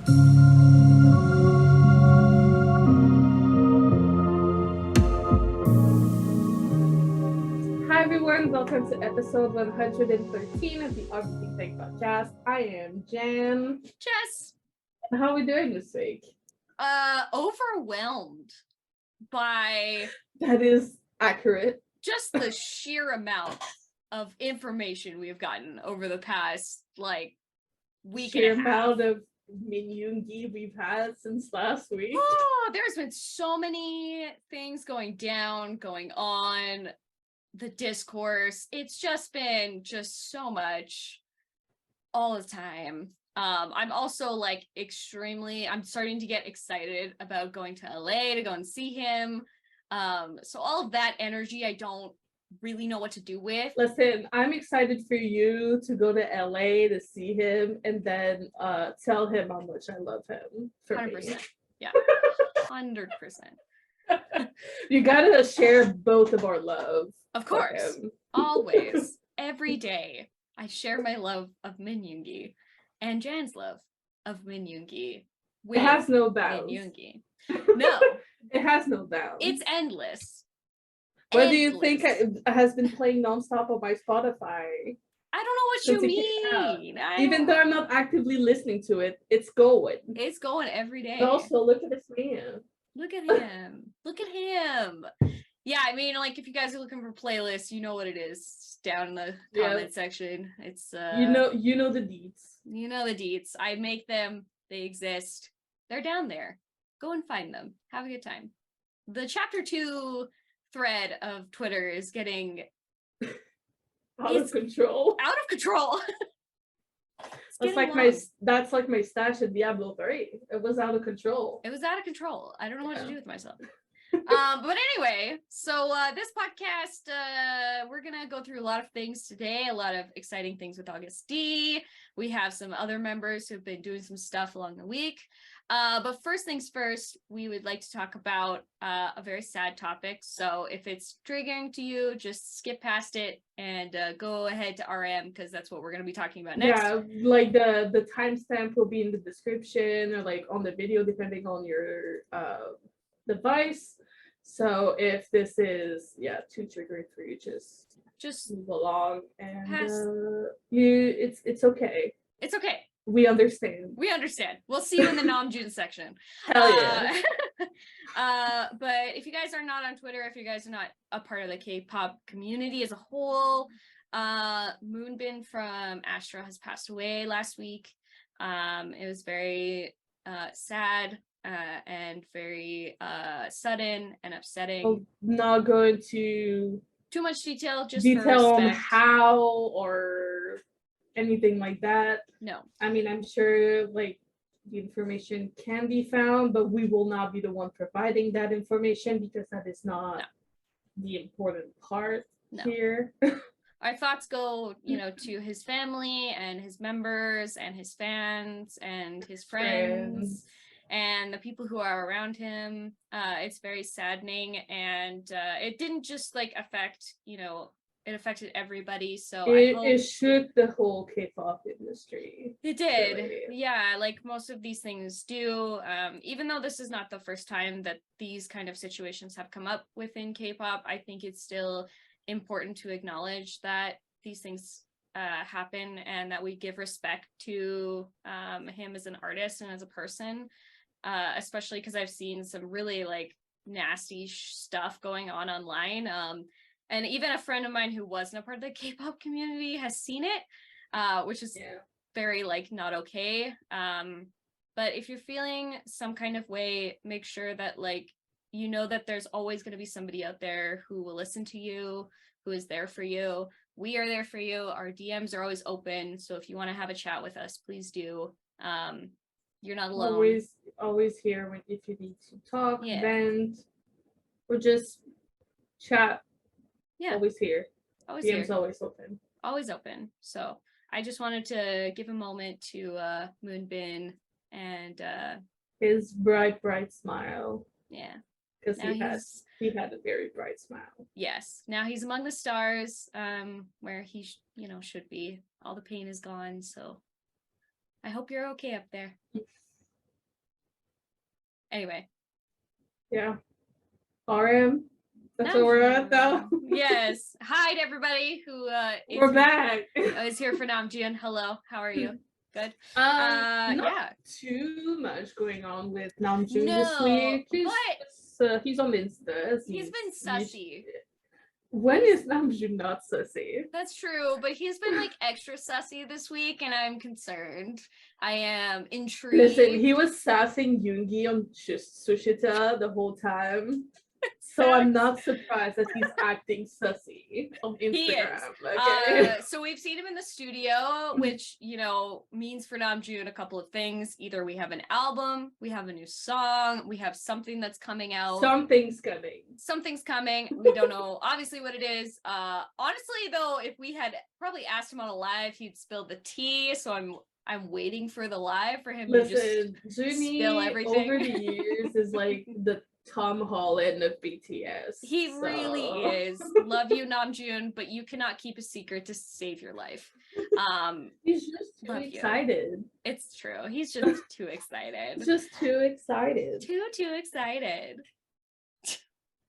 Hi everyone, welcome to episode 113 of the ThinkTank podcast. I am Jan. Jess. How are we doing this week? Overwhelmed by... That is accurate. Just the sheer amount of information we've gotten over the past, week sheer and a half. Amount of Minyoongi we've had since last week. Oh, there's been so many things going down, going on. The discourse, it's just been so much all the time. I'm also I'm starting to get excited about going to LA to go and see him. So all of that energy I don't really know what to do with. Listen, I'm excited for you to go to LA to see him and then tell him how much I love him. 100%. Yeah. 100%. You gotta share both of our love. Of course. Always. Every day. I share my love of Minyoongi and Jan's love of Minyoongi. It has no bounds. Minyoongi. No. It has no bounds. It's endless. What do you think has been playing nonstop on my Spotify? I don't know what you mean. Even though I'm not actively listening to it, it's going. It's going every day. But also, look at this man. Look at him. Look at him. Yeah, I mean, if you guys are looking for playlists, you know what it is. It's down in the comment section. It's you know the deets. You know the deets. I make them. They exist. They're down there. Go and find them. Have a good time. The chapter 2 thread of Twitter is getting out of control. Out of control. That's like my stash at Diablo 3. It was out of control. It was out of control. I don't know what to do with myself. But anyway, so this podcast, we're gonna go through a lot of things today, a lot of exciting things with AgustD. We have some other members who've been doing some stuff along the week. But first things first, we would like to talk about a very sad topic. So if it's triggering to you, just skip past it and go ahead to RM because that's what we're going to be talking about next. Yeah, the timestamp will be in the description or on the video, depending on your device. So if this is too triggering for you, just move along and it's okay. It's okay. We understand. We'll see you in the Namjoon section. Hell yeah. But if you guys are not on Twitter, if you guys are not a part of the K-pop community as a whole, Moonbin from Astro has passed away last week. It was very sad and very sudden and upsetting. I'm not going to too much detail, just detail on how or anything like that. No. I mean, I'm sure the information can be found, but we will not be the one providing that information because that is not the important part here. Our thoughts go, to his family and his members and his fans and his friends and the people who are around him. It's very saddening, and it didn't just affect, it affected everybody, so it shook the whole K-pop industry. It did, really. Yeah, most of these things do. Even though this is not the first time that these kind of situations have come up within K-pop, I think it's still important to acknowledge that these things happen and that we give respect to him as an artist and as a person, especially because I've seen some really nasty stuff going on online. And even a friend of mine who wasn't a part of the K-pop community has seen it, which is very not okay. But if you're feeling some kind of way, make sure that that there's always going to be somebody out there who will listen to you, who is there for you. We are there for you. Our DMs are always open. So if you want to have a chat with us, please do. You're not alone. Always here if you need to talk, vent, or just chat. Yeah. Always here. Always DM's here. always open. Always open. So I just wanted to give a moment to Moonbin and his bright smile. Yeah. Because he had a very bright smile. Yes. Now he's among the stars, where he should be. All the pain is gone. So I hope you're okay up there. Anyway. Yeah. RM. That's where we're at now. Yes. Hi to everybody who we're back. is here for Namjoon. Hello. How are you? Good. Not too much going on with Namjoon this week. He's on Insta. He's been sussy. When is Namjoon not sussy? That's true, but he's been like extra sussy this week, and I'm concerned. I am intrigued. Listen, he was sassing Yoongi on Sushita the whole time. So I'm not surprised that he's acting sussy on Instagram. He is. Okay? So we've seen him in the studio, which, you know, means for Namjoon a couple of things. Either we have an album, we have a new song, we have something that's coming out. Something's coming. Something's coming. We don't know obviously what it is. Honestly though, if we had probably asked him on a live, he'd spill the tea. So I'm waiting for the live for him to just Jinny spill everything. Over the years is like the Tom Holland of BTS. He really is. Love you, Namjoon, but you cannot keep a secret to save your life. He's just too excited. It's true. He's just too excited. Just too excited. Too excited.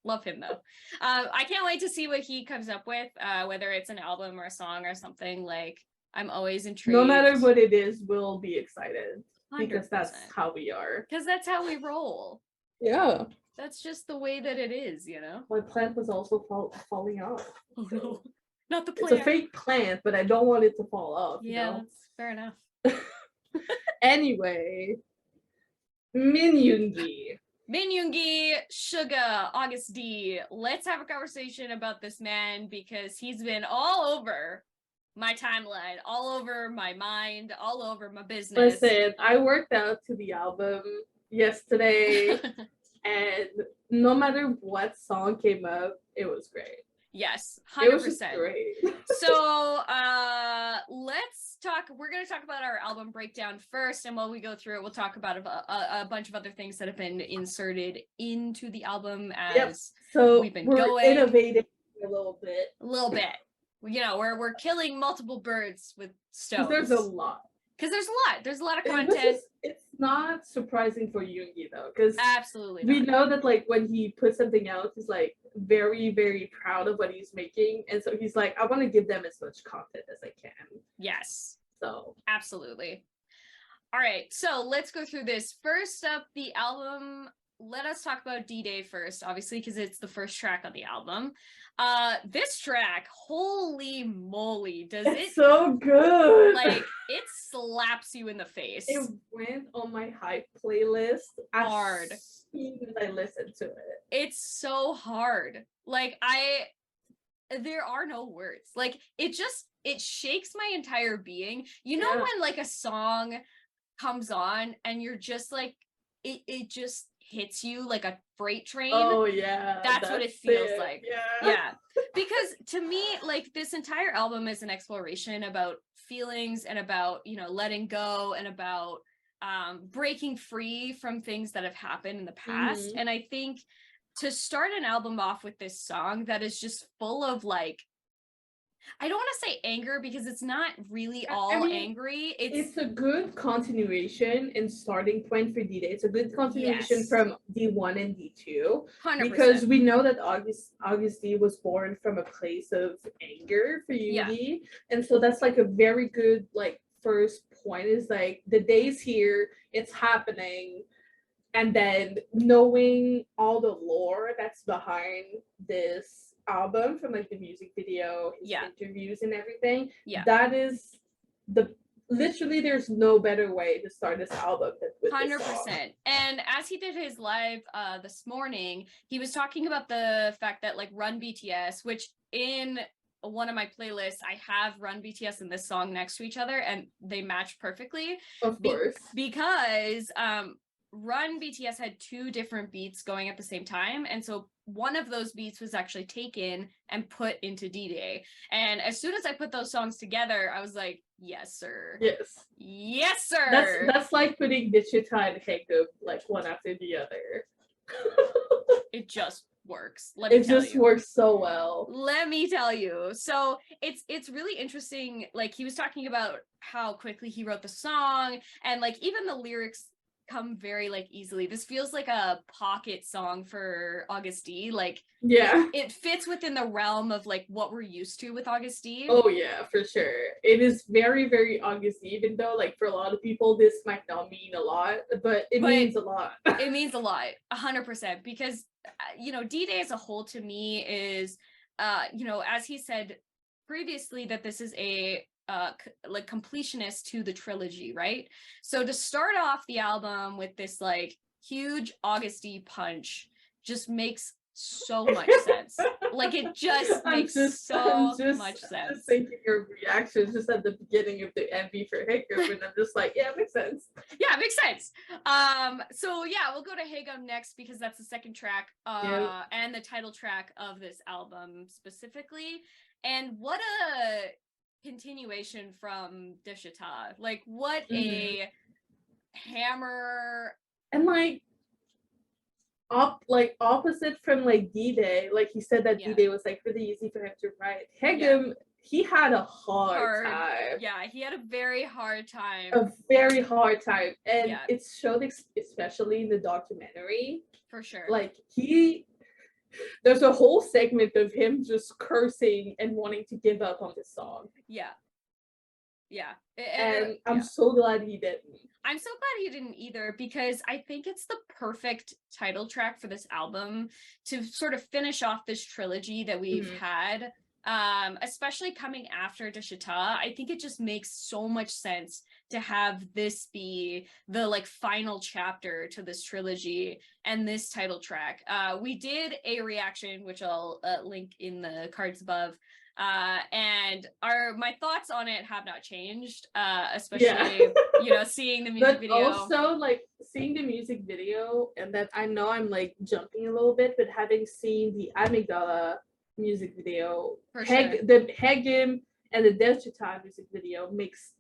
Love him though. I can't wait to see what he comes up with, whether it's an album or a song or something. Like, I'm always intrigued. No matter what it is, we'll be excited. 100%. Because that's how we are. Because that's how we roll. Yeah. That's just the way that it is, you know? My plant was also falling off. Oh no. Not the plant. It's a fake plant, but I don't want it to fall off. Yeah, you know? that's fair enough. Anyway. Min Yoongi, Suga, Agust D. Let's have a conversation about this man because he's been all over my timeline, all over my mind, all over my business. Listen, I worked out to the album yesterday. And no matter what song came up, it was great. Yes, 100%. It was just great. So let's talk. We're going to talk about our album breakdown first, and while we go through it, we'll talk about a bunch of other things that have been inserted into the album as we've been going. Innovating a little bit. You know, we're killing multiple birds with stones. There's a lot. Because there's a lot of content. It's not surprising for Yoongi though, because absolutely we know that like when he puts something out, he's like very, very proud of what he's making, and so he's like, I want to give them as much content as I can. Yes. So absolutely. All right, so let's go through this. First up, the album. Let us talk about D-Day first, obviously, because it's the first track on the album. This track, holy moly, it's so good. Like, it slaps you in the face. It went on my hype playlist hard as soon as I listened to it. It's so hard. Like, there are no words. Like, it shakes my entire being. You know when like a song comes on and you're just like, it just hits you like a freight train. Oh yeah, that's what it feels like. Yeah, because to me, like, this entire album is an exploration about feelings and about, you know, letting go and about breaking free from things that have happened in the past. And I think to start an album off with this song that is just full of like, I don't want to say anger because it's not really all angry. It's a good continuation and starting point for D-Day. It's a good continuation from D1 and D2. 100%. Because we know that Agust D was born from a place of anger for Yoongi. And so that's like a very good like first point is like the day's here, it's happening. And then knowing all the lore that's behind this album from like the music video, interviews and everything. That is literally there's no better way to start this album than with 100%. This song. And as he did his live this morning, he was talking about the fact that like Run BTS, which in one of my playlists, I have Run BTS and this song next to each other and they match perfectly. Of course. Because Run BTS had two different beats going at the same time, and so one of those beats was actually taken and put into D-Day. And as soon as I put those songs together, I was like, yes, sir. Yes, sir. That's like putting Vichita and Haegeum like one after the other. It just works. It just works so well. Let me tell you. So it's really interesting. Like, he was talking about how quickly he wrote the song and like even the lyrics come very like easily. This feels like a pocket song for Agust D. Like it fits within the realm of like what we're used to with Agust D. Oh yeah, for sure. It is very, very Agust D, even though like for a lot of people this might not mean a lot, but it means a lot. It means a lot, 100%, because you know, D-Day as a whole to me is you know, as he said previously, that this is a like completionist to the trilogy, right? So to start off the album with this like huge Agust D punch just makes so much sense. Like it just makes so much sense. I'm just thinking your reactions just at the beginning of the MV for Haegeum, and I'm just like, yeah, it makes sense. Yeah, it makes sense. So yeah, we'll go to Haegeum next because that's the second track and the title track of this album specifically. And what a continuation from Deshita. Like what a hammer. And like opposite from like D-Day, like he said that D-Day was like really easy for him to write. Haegeum, he had a hard time. Yeah, he had a very hard time. A very hard time. And it showed especially in the documentary. For sure. Like there's a whole segment of him just cursing and wanting to give up on this song. Yeah. And I'm so glad he didn't. I'm so glad he didn't either, because I think it's the perfect title track for this album to sort of finish off this trilogy that we've had, especially coming after Deshita. I think it just makes so much sense to have this be the like final chapter to this trilogy and this title track. We did a reaction, which I'll link in the cards above. And my thoughts on it have not changed, especially you know, seeing the music video. Also like seeing the music video, and that I know I'm like jumping a little bit, but having seen the AMYGDALA music video, the Haegeum and the Deshita music video makes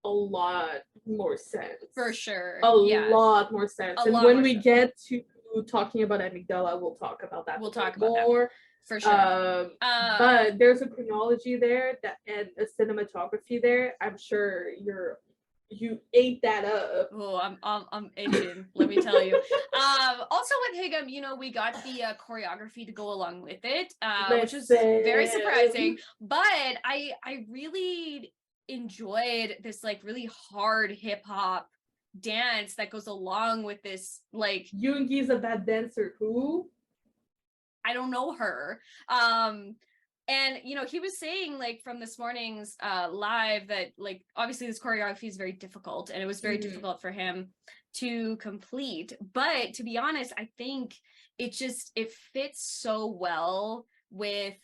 a lot more sense. For sure. A lot more sense. And when we get to talking about AMYGDALA, we'll talk about that. We'll talk about more. That. For sure. But there's a chronology there and a cinematography there. I'm sure you ate that up. Oh, I'm itching, let me tell you. Also with Haegeum, you know, we got the choreography to go along with it, which was very surprising. But I really enjoyed this like really hard hip hop dance that goes along with this. Like, Yoongi's a bad dancer. Who? I don't know her. And you know, he was saying like from this morning's live that like obviously this choreography is very difficult, and it was very difficult for him to complete. But to be honest, I think it fits so well with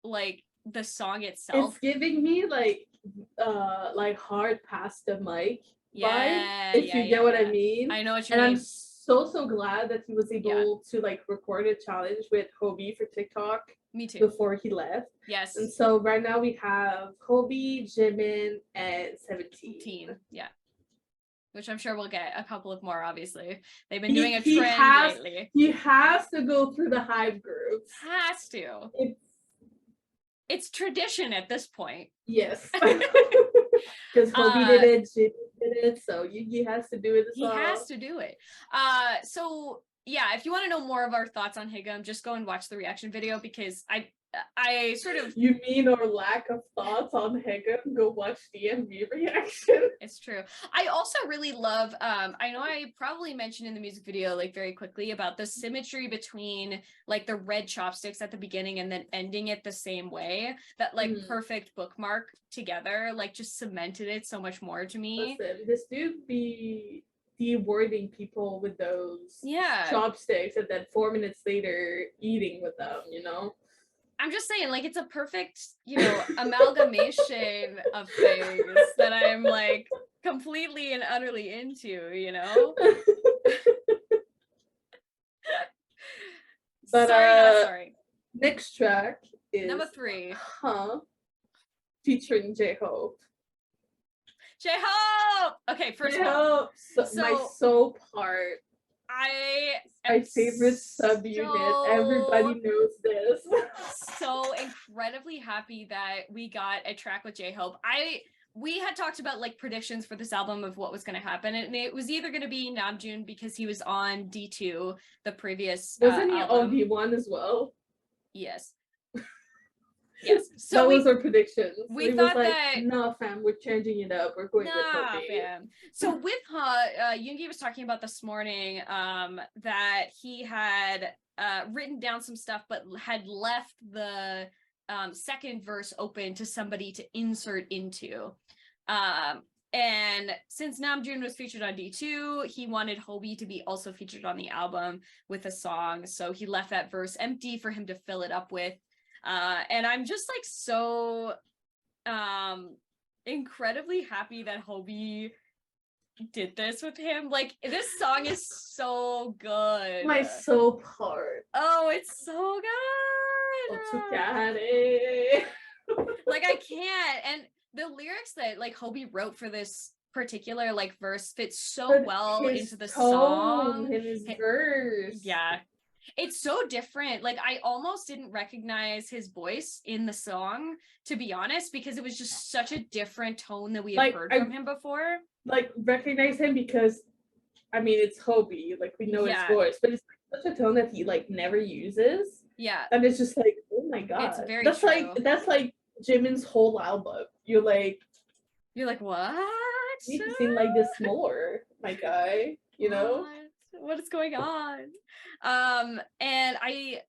like the song itself. It's giving me like hard past the mic vibe, if you get what I mean. I know what you mean. I'm so glad that he was able to like record a challenge with Hobie for TikTok. Me too. Before he left. Yes. And so right now we have Hobie, Jimin, and 17. Yeah. Which I'm sure we'll get a couple of more, obviously. They've been doing a trend lately. He has to go through the Hive groups. Has to. It's tradition at this point. Yes. Because Hobie did it, Jimin did it, so he has to do it as well. He has to do it. So yeah, if you want to know more of our thoughts on Haegeum, just go and watch the reaction video, because I sort of... You mean our lack of thoughts on Haegeum? Go watch the MV reaction. It's true. I also really love, I know I probably mentioned in the music video, like very quickly, about the symmetry between like the red chopsticks at the beginning and then ending it the same way. That like perfect bookmark together, like just cemented it so much more to me. Listen, this dude be de-wording people with those chopsticks and then 4 minutes later eating with them, you know? I'm just saying, like, it's a perfect, you know, amalgamation of things that I'm like completely and utterly into, you know? But sorry. Next track is number 3. Featuring Jhope. Jhope! Okay, first of all, my soap part. My favorite sub-unit. Everybody knows this. So incredibly happy that we got a track with Jhope. we had talked about like predictions for this album of what was going to happen, and it was either going to be Namjoon because he was on D2, the previous Wasn't he album. on D1 as well? Yes. Yes. So that was our predictions. We thought was like, that no, fam, we're changing it up. We're going with Hope. Fam. So with Yoongi was talking about this morning that he had written down some stuff, but had left the second verse open to somebody to insert into. And since Namjoon was featured on D2, he wanted Hobie to be also featured on the album with a song. So he left that verse empty for him to fill it up with. And I'm just like so incredibly happy that Hobie did this with him. Like, this song is so good. My soul part. Oh, it's so good. Like, I can't. And the lyrics that like Hobie wrote for this particular like verse fits so well into the song. His verse. Yeah. It's so different. Like, I almost didn't recognize his voice in the song, to be honest, because it was just such a different tone that we had heard from him before. Like, recognize him because, I mean, it's Hobie. Like, we know his voice, but it's like such a tone that he like never uses. Yeah. And it's just like, oh my god. It's very that's true. That's like Jimin's whole album. You're like, what? You need to sing like this more, my guy. You know? What is going on? And I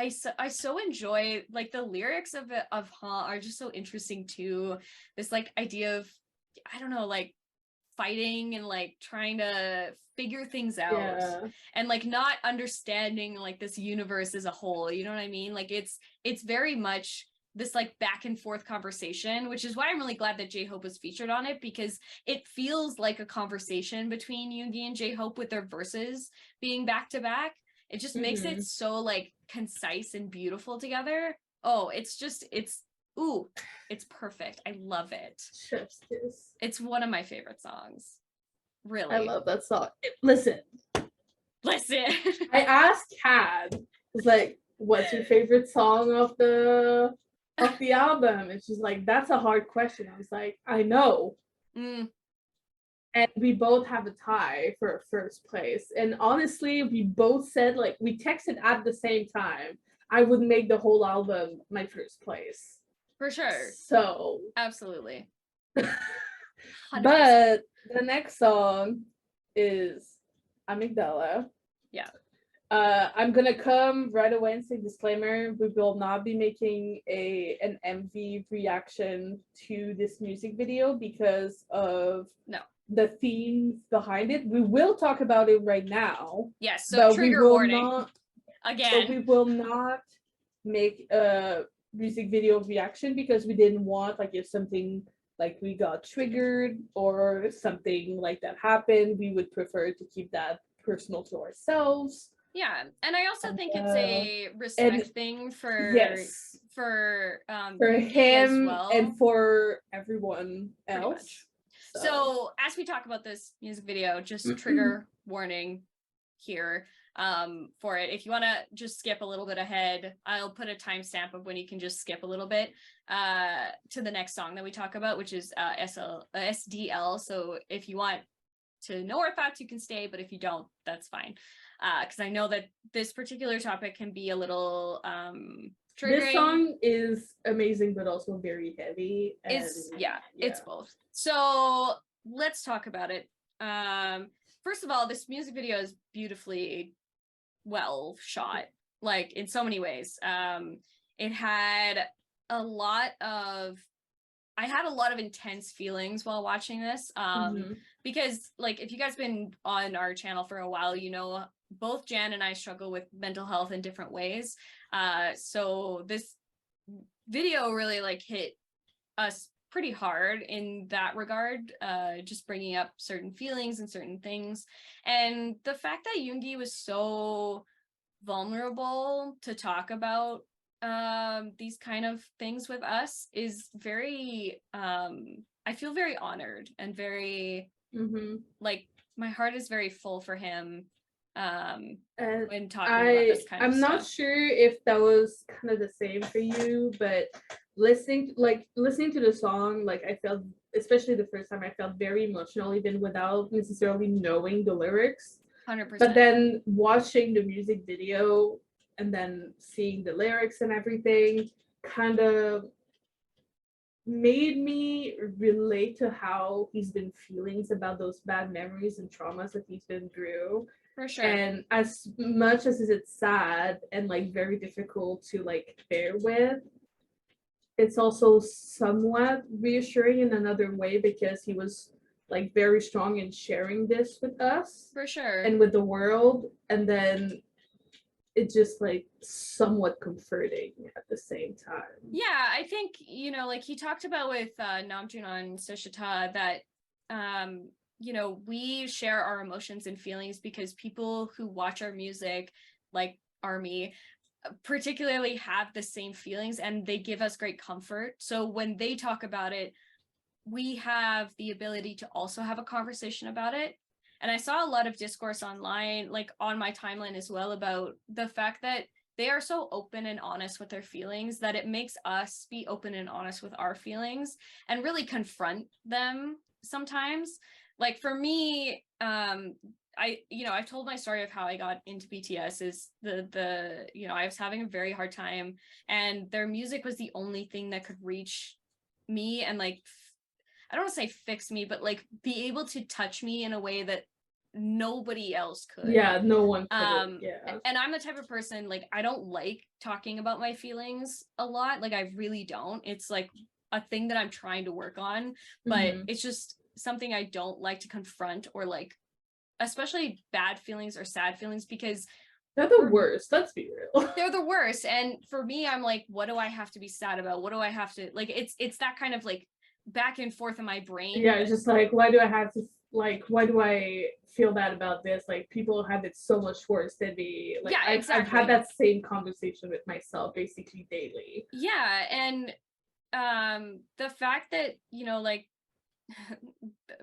so enjoy like the lyrics of Ha are just so interesting too. This like idea of, I don't know, like fighting and like trying to figure things out and like not understanding like this universe as a whole, you know what I mean? Like it's very much this like back and forth conversation, which is why I'm really glad that J-Hope was featured on it, because it feels like a conversation between Yoongi and J-Hope with their verses being back to back. It just makes it so like concise and beautiful together. Oh, it's perfect. I love it. Chef's kiss. It's one of my favorite songs. Really. I love that song. Listen. I asked Cad, it's like, what's your favorite song of the album? And she's like, that's a hard question. I was like, I know. And we both have a tie for first place. And honestly, we both said, like, we texted at the same time, I would make the whole album my first place. For sure. So. Absolutely. But the next song is AMYGDALA. Yeah. I'm gonna come right away and say disclaimer, we will not be making an MV reaction to this music video because of the themes behind it. We will talk about it right now. Yes, so trigger warning. Again. But we will not make a music video reaction because we didn't want, like, if something like we got triggered or something like that happened, we would prefer to keep that personal to ourselves. Yeah, and I also think it's a respect thing for him as well. And for everyone else. So as we talk about this music video, just trigger warning here for it. If you want to just skip a little bit ahead, I'll put a timestamp of when you can just skip a little bit to the next song that we talk about, which is SDL. So if you want to know our thoughts, you can stay, but if you don't, that's fine. Because I know that this particular topic can be a little triggering. This song is amazing, but also very heavy. It's both. So let's talk about it. First of all, this music video is beautifully well shot, like in so many ways. It had a lot of intense feelings while watching this. Because like if you guys been on our channel for a while, you know both Jan and I struggle with mental health in different ways. So this video really like hit us pretty hard in that regard, just bringing up certain feelings and certain things. And the fact that Yoongi was so vulnerable to talk about these kind of things with us is very, I feel very honored and very, like my heart is very full for him when talking about this kind of stuff. I'm not sure if that was kind of the same for you, but listening to the song, like I felt, especially the first time, I felt very emotional even without necessarily knowing the lyrics. 100%. But then watching the music video and then seeing the lyrics and everything kind of made me relate to how he's been feeling about those bad memories and traumas that he's been through. For sure. And as much as it's sad and like very difficult to like bear with, it's also somewhat reassuring in another way because he was like very strong in sharing this with us. For sure. And with the world, and then it's just like somewhat comforting at the same time. Yeah, I think, you know, like he talked about with Namjoon on Soshita that you know, we share our emotions and feelings because people who watch our music, like ARMY, particularly have the same feelings and they give us great comfort. So when they talk about it, we have the ability to also have a conversation about it. And I saw a lot of discourse online, like on my timeline as well, about the fact that they are so open and honest with their feelings that it makes us be open and honest with our feelings and really confront them sometimes. Like for me, I've told my story of how I got into BTS is I was having a very hard time and their music was the only thing that could reach me and like, I don't want to say fix me, but like be able to touch me in a way that nobody else could. Yeah, no one could. Yeah. And I'm the type of person, like, I don't like talking about my feelings a lot. Like, I really don't. It's like a thing that I'm trying to work on, but it's just something I don't like to confront or like, especially bad feelings or sad feelings, because they're the worst. Let's be real. They're the worst. And for me, I'm like, what do I have to be sad about? What do I have to like? It's that kind of like back and forth in my brain. Yeah, it's just like, why do I feel bad about this? Like people have it so much worse than me. Like yeah, exactly. I've had that same conversation with myself basically daily. Yeah, and the fact that, you know, like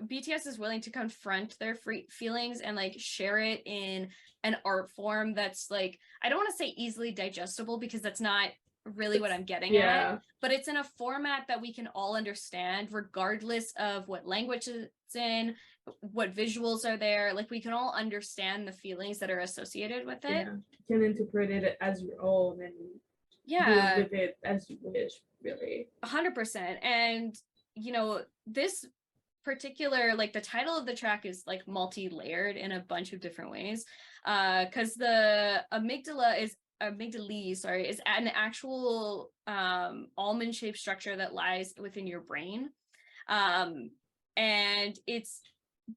BTS is willing to confront their feelings and like share it in an art form that's like, I don't want to say easily digestible because that's not really what I'm getting at, but it's in a format that we can all understand regardless of what language it's in, what visuals are there. Like we can all understand the feelings that are associated with it. Yeah. You can interpret it as your own and deal with it as you wish, really. 100%. And you know, this particular, like the title of the track is like multi-layered in a bunch of different ways, because the amygdala is an actual almond-shaped structure that lies within your brain, and it's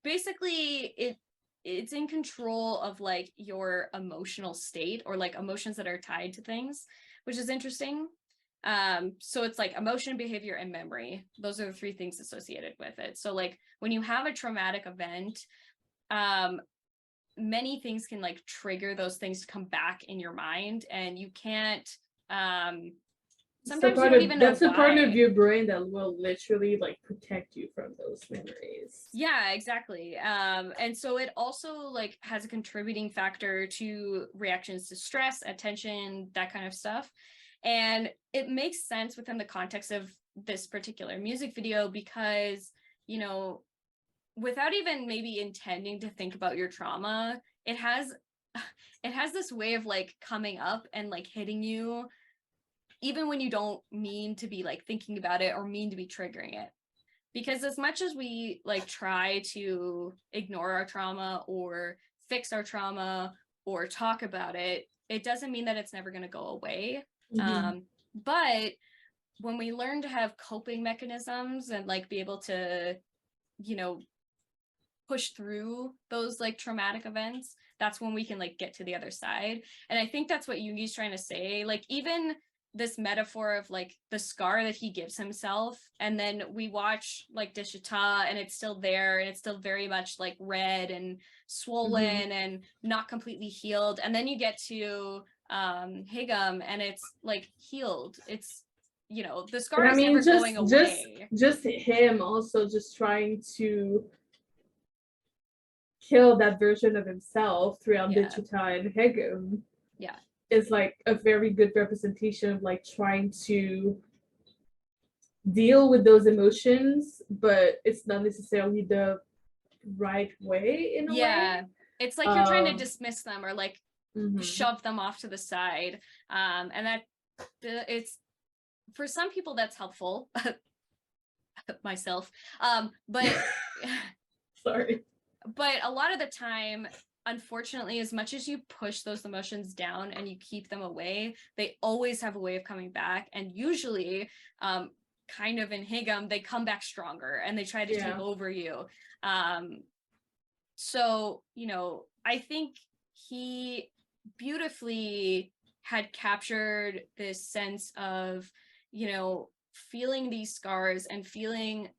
basically it's in control of like your emotional state or like emotions that are tied to things, which is interesting. So it's like emotion, behavior, and memory. Those are the three things associated with it. So like when you have a traumatic event, many things can like trigger those things to come back in your mind, and you can't sometimes you don't even know that's a part of your brain that will literally like protect you from those memories. Yeah, exactly. And so it also like has a contributing factor to reactions to stress, attention, that kind of stuff. And it makes sense within the context of this particular music video because, you know, without even maybe intending to think about your trauma, it has this way of like coming up and like hitting you even when you don't mean to be like thinking about it or mean to be triggering it. Because as much as we like try to ignore our trauma or fix our trauma or talk about it, it doesn't mean that it's never going to go away. But when we learn to have coping mechanisms and like be able to, you know, push through those like traumatic events, that's when we can like get to the other side. And I think that's what Yoongi's trying to say. Like even this metaphor of like the scar that he gives himself, and then we watch like Deshita and it's still there and it's still very much like red and swollen and not completely healed, and then you get to Haegeum and it's like healed. It's, you know, the scar is never going away. Just him also just trying to kill that version of himself throughout Deshita and Haegeum. Yeah. Is like a very good representation of like trying to deal with those emotions, but it's not necessarily the right way in a way. It's like you're trying to dismiss them or like Mhm. shove them off to the side, and that it's, for some people that's helpful, myself, but Sorry. but a lot of the time, unfortunately, as much as you push those emotions down and you keep them away, they always have a way of coming back. And usually, kind of in Haegeum, they come back stronger and they try to take over you. So, you know, I think he beautifully had captured this sense of, you know, feeling these scars and feeling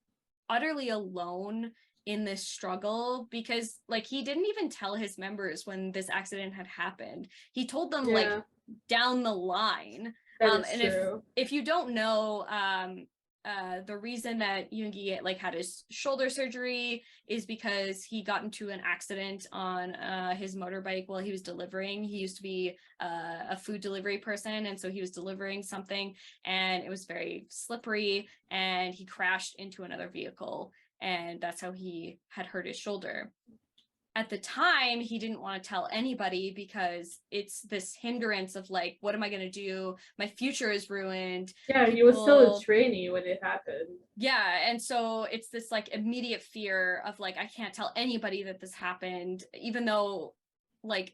utterly alone in this struggle, because like he didn't even tell his members when this accident had happened. He told them like down the line. That is and true. if you don't know, the reason that Yoongi like had his shoulder surgery is because he got into an accident on his motorbike while he was delivering. He used to be a food delivery person, and so he was delivering something and it was very slippery and he crashed into another vehicle, and that's how he had hurt his shoulder. At the time, he didn't want to tell anybody because it's this hindrance of like, what am I going to do? My future is ruined. Yeah, he was still a trainee when it happened. Yeah, and so it's this like immediate fear of like, I can't tell anybody that this happened, even though like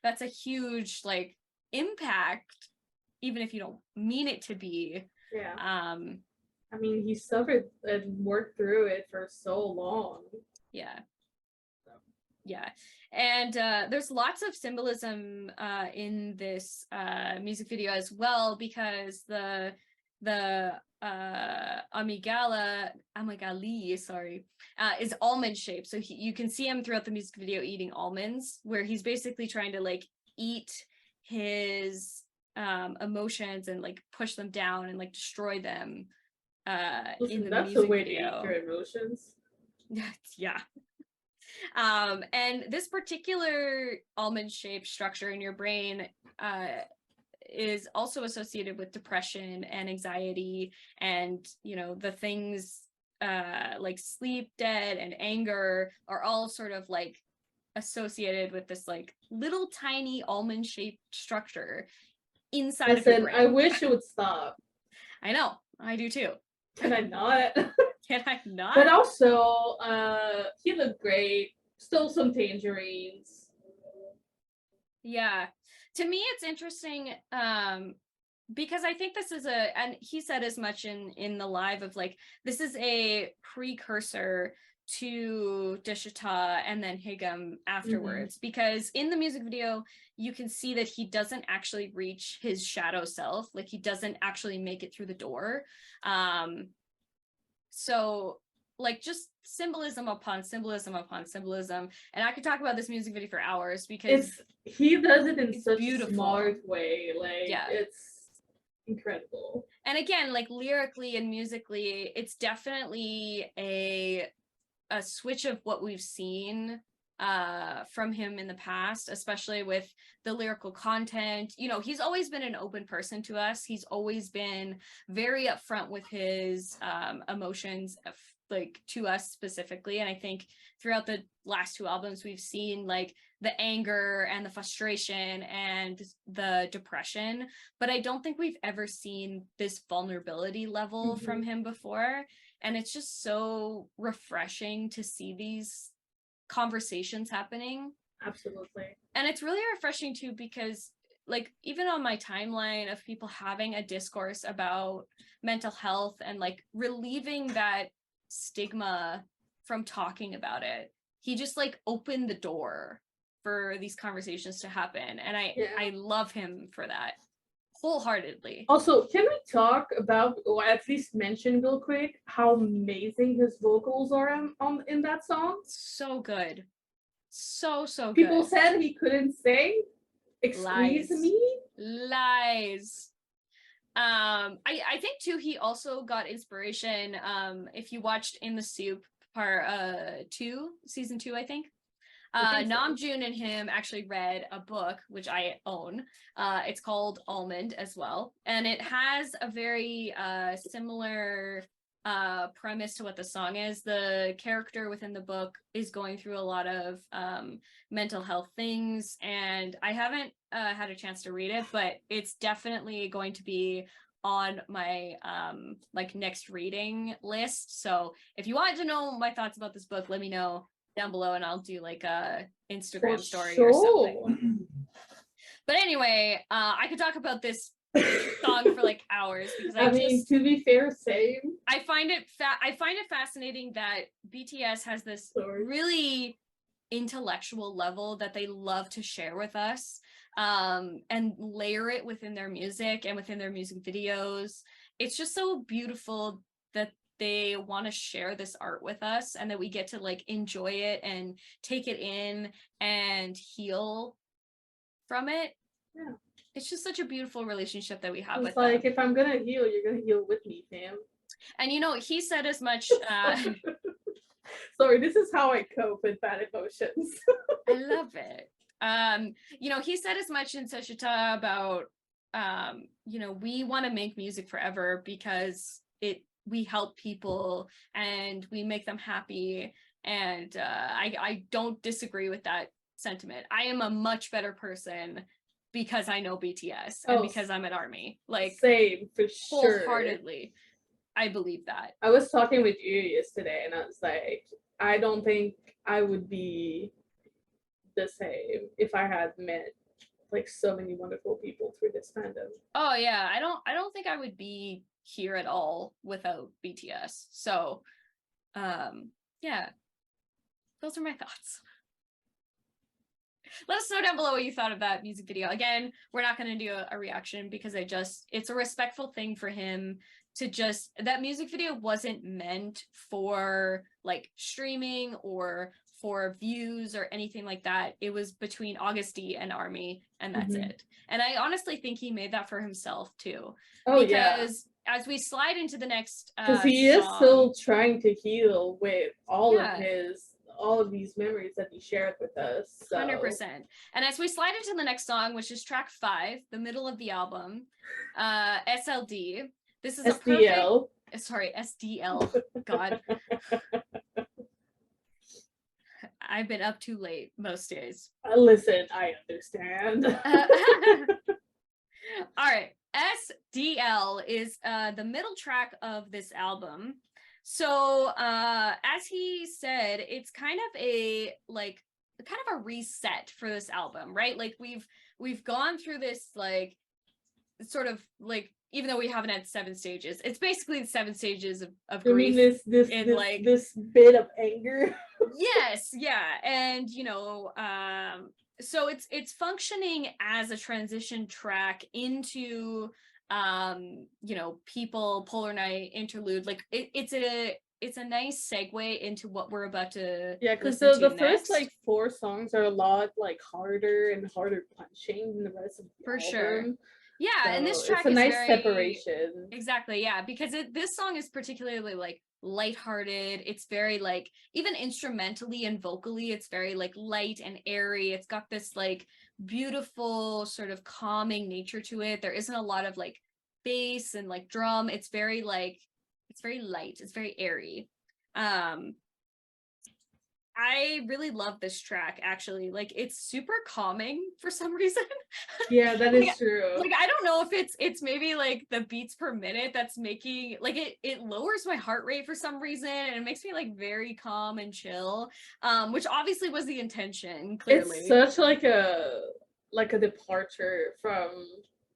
that's a huge like impact, even if you don't mean it to be. Yeah. I mean, he suffered and worked through it for so long. Yeah. Yeah, and there's lots of symbolism in this music video as well, because the AMYGDALA, sorry, is almond shaped. So you can see him throughout the music video eating almonds, where he's basically trying to like eat his emotions and like push them down and like destroy them Listen, in the that's music a way video. to eat your emotions. Yeah. And this particular almond-shaped structure in your brain is also associated with depression and anxiety, and you know, the things like sleep debt and anger are all sort of like associated with this like little tiny almond-shaped structure inside of your brain. I wish it would stop. I know, I do too. Can I not? Can I not? But also, he looked great. Still some tangerines. Yeah. To me, it's interesting because I think this is and he said as much in the live of like, this is a precursor to Deshita and then Haegeum afterwards, because in the music video, you can see that he doesn't actually reach his shadow self. Like he doesn't actually make it through the door. So like just symbolism upon symbolism upon symbolism, and I could talk about this music video for hours because he does it in such beautiful. A smart way. Like yeah, it's incredible. And again, like lyrically and musically, it's definitely a switch of what we've seen from him in the past, especially with the lyrical content. You know, he's always been an open person to us. He's always been very upfront with his emotions, like to us specifically. And I think throughout the last two albums, we've seen like the anger and the frustration and the depression, but I don't think we've ever seen this vulnerability level from him before. And it's just so refreshing to see these conversations happening. Absolutely. And it's really refreshing too, because like even on my timeline of people having a discourse about mental health and like relieving that stigma from talking about it, he just like opened the door for these conversations to happen, and I love him for that wholeheartedly. Also, can we talk about, or at least mention real quick, how amazing his vocals are in that song? So good. So good. People said he couldn't sing. Excuse me? Lies. I think too, he also got inspiration. If you watched In the Soup part 2, season 2, I think. think so. Namjoon and him actually read a book, which I own. It's called Almond as well. And it has a very similar premise to what the song is. The character within the book is going through a lot of mental health things, and I haven't had a chance to read it, but it's definitely going to be on my like next reading list. So if you want to know my thoughts about this book, let me know down below and I'll do like a Instagram story or something. But anyway, I could talk about this song for like hours because I mean, to be fair, same. I find it fascinating that BTS has this really intellectual level that they love to share with us, and layer it within their music and within their music videos. It's just so beautiful that they want to share this art with us and that we get to like enjoy it and take it in and heal from it. Yeah. It's just such a beautiful relationship that we have it's with like, them. if I'm gonna heal, you're gonna heal with me, fam. And you know, he said as much Sorry, this is how I cope with bad emotions. I love it. You know, he said as much in Seshita about you know, we want to make music forever because we help people and we make them happy, and I don't disagree with that sentiment. I am a much better person because I know BTS and because I'm at ARMY. Like, same, for sure. Wholeheartedly, I believe that. I was talking with you yesterday and I was like, I don't think I would be the same if I had met like so many wonderful people through this fandom. Oh yeah, I don't think I would be here at all without BTS. So yeah, those are my thoughts. Let us know down below what you thought of that music video. Again, we're not going to do a reaction because it's a respectful thing for him to just, that music video wasn't meant for like streaming or for views or anything like that. It was between Agust D and ARMY, and that's it. And I honestly think he made that for himself too. Oh, because as we slide into the next because he is still trying to heal with all of these memories that he shared with us. 100%. And as we slide into the next song, which is track 5, the middle of the album, SLD. This is SDL. SDL. God. I've been up too late most days. Listen, I understand. All right. SDL is the middle track of this album. So as he said, it's kind of a reset for this album, right? Like we've gone through this like sort of like, even though we haven't had 7 stages, it's basically the 7 stages of grief. You mean this bit of anger? Yes, yeah. And you know, so it's functioning as a transition track into you know, People, Polar Night, Interlude. Like it's a nice segue into what we're about to because the first like 4 songs are a lot like harder and harder punching than the rest of the album. Sure. Yeah, so and this track is a nice separation. Exactly, yeah, because this song is particularly like lighthearted. It's very like, even instrumentally and vocally, it's very like light and airy. It's got this like beautiful sort of calming nature to it. There isn't a lot of like bass and like drum. It's very like, it's very light. It's very airy. I really love this track, actually. Like, it's super calming for some reason. Yeah, that is true. Like, I don't know if it's maybe like the beats per minute that's making, like, it lowers my heart rate for some reason, and it makes me like very calm and chill, which obviously was the intention, clearly. It's such like a departure from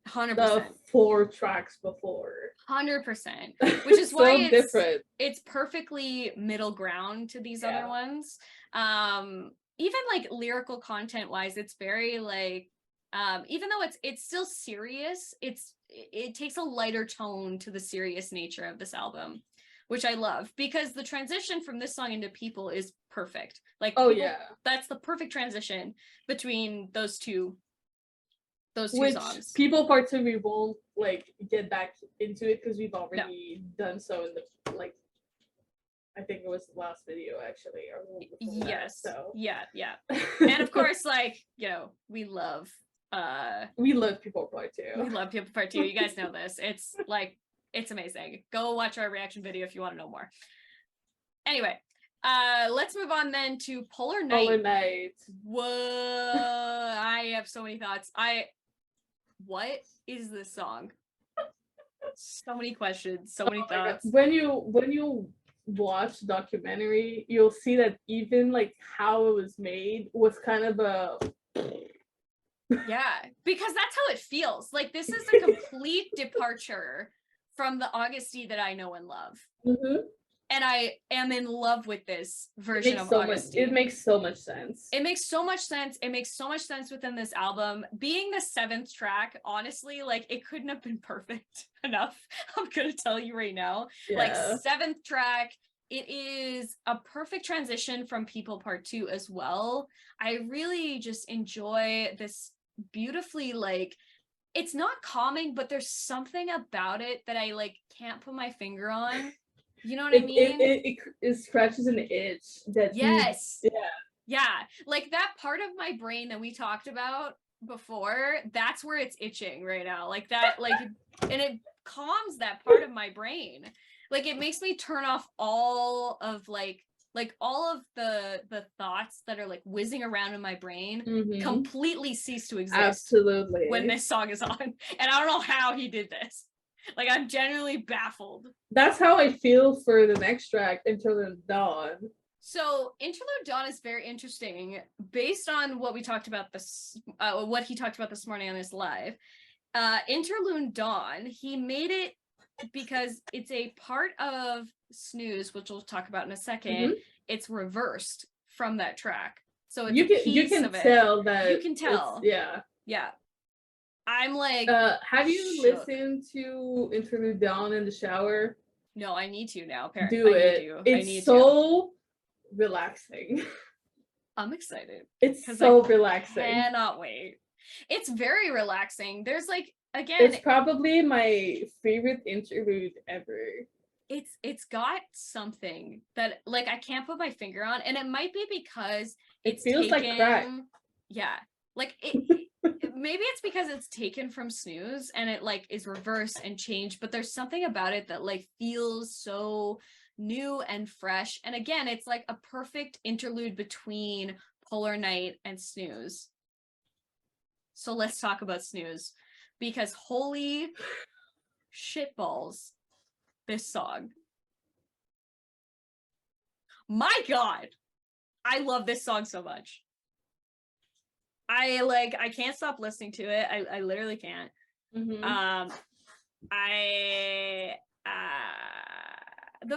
100%. The 4 tracks before. 100%. Which is why so different. It's perfectly middle ground to these other ones. Even like lyrical content wise, it's very like, even though it's still serious, it takes a lighter tone to the serious nature of this album, which I love, because the transition from this song into People is perfect. Like, that's the perfect transition between those two songs. People Part 2, we won't like get back into it because we've already done so in the like I think it was the last video actually, or the one before that, Yes. so Yeah. And of course, like, we love People Part 2. we love People Part 2. You guys know this. It's like, it's amazing. Go watch our reaction video if you want to know more. Anyway, let's move on then to Polar Night. Polar Night. Whoa, I have so many thoughts. What is this song? So many questions, so many thoughts. When you watch the documentary, you'll see that even like how it was made was kind of a Yeah, because that's how it feels. Like, this is a complete departure from the AgustD that I know and love. Mm-hmm. And I am in love with this version of AgustD. It makes so much sense. It makes so much sense. It makes so much sense within this album. Being the 7th track, honestly, like, it couldn't have been perfect enough. I'm gonna tell you right now. Yeah. Like, 7th track, it is a perfect transition from People Part 2 as well. I really just enjoy this beautifully, like, it's not calming, but there's something about it that I like can't put my finger on. You know what I mean? It scratches an itch that yes. Yeah. Like, that part of my brain that we talked about before, that's where it's itching right now. Like that, like, and it calms that part of my brain. Like, it makes me turn off all of like all of the thoughts that are like whizzing around in my brain completely cease to exist. Absolutely. When this song is on. And I don't know how he did this. Like, I'm genuinely baffled. That's how I feel for the next track, Interlude Dawn. So Interlude Dawn is very interesting based on what we talked about what he talked about this morning on his live. Interlude Dawn, he made it because it's a part of Snooze, which we'll talk about in a second. It's reversed from that track. So it's you can tell that you can tell. Yeah. I'm like, have you listened to Interlude Dawn in the shower? No, I need to now. Apparently, do it. It's so relaxing. I'm excited. It's so relaxing. Cannot wait. It's very relaxing. There's like, again, it's probably my favorite interlude ever. It's got something that like I can't put my finger on, and it might be because it feels like crack. Yeah, like it. Maybe it's because it's taken from Snooze and it like is reversed and changed, but there's something about it that like feels so new and fresh. And again, it's like a perfect interlude between Polar Night and Snooze. So let's talk about Snooze, because holy shitballs, this song. My God, I love this song so much. I can't stop listening to it. I literally can't. The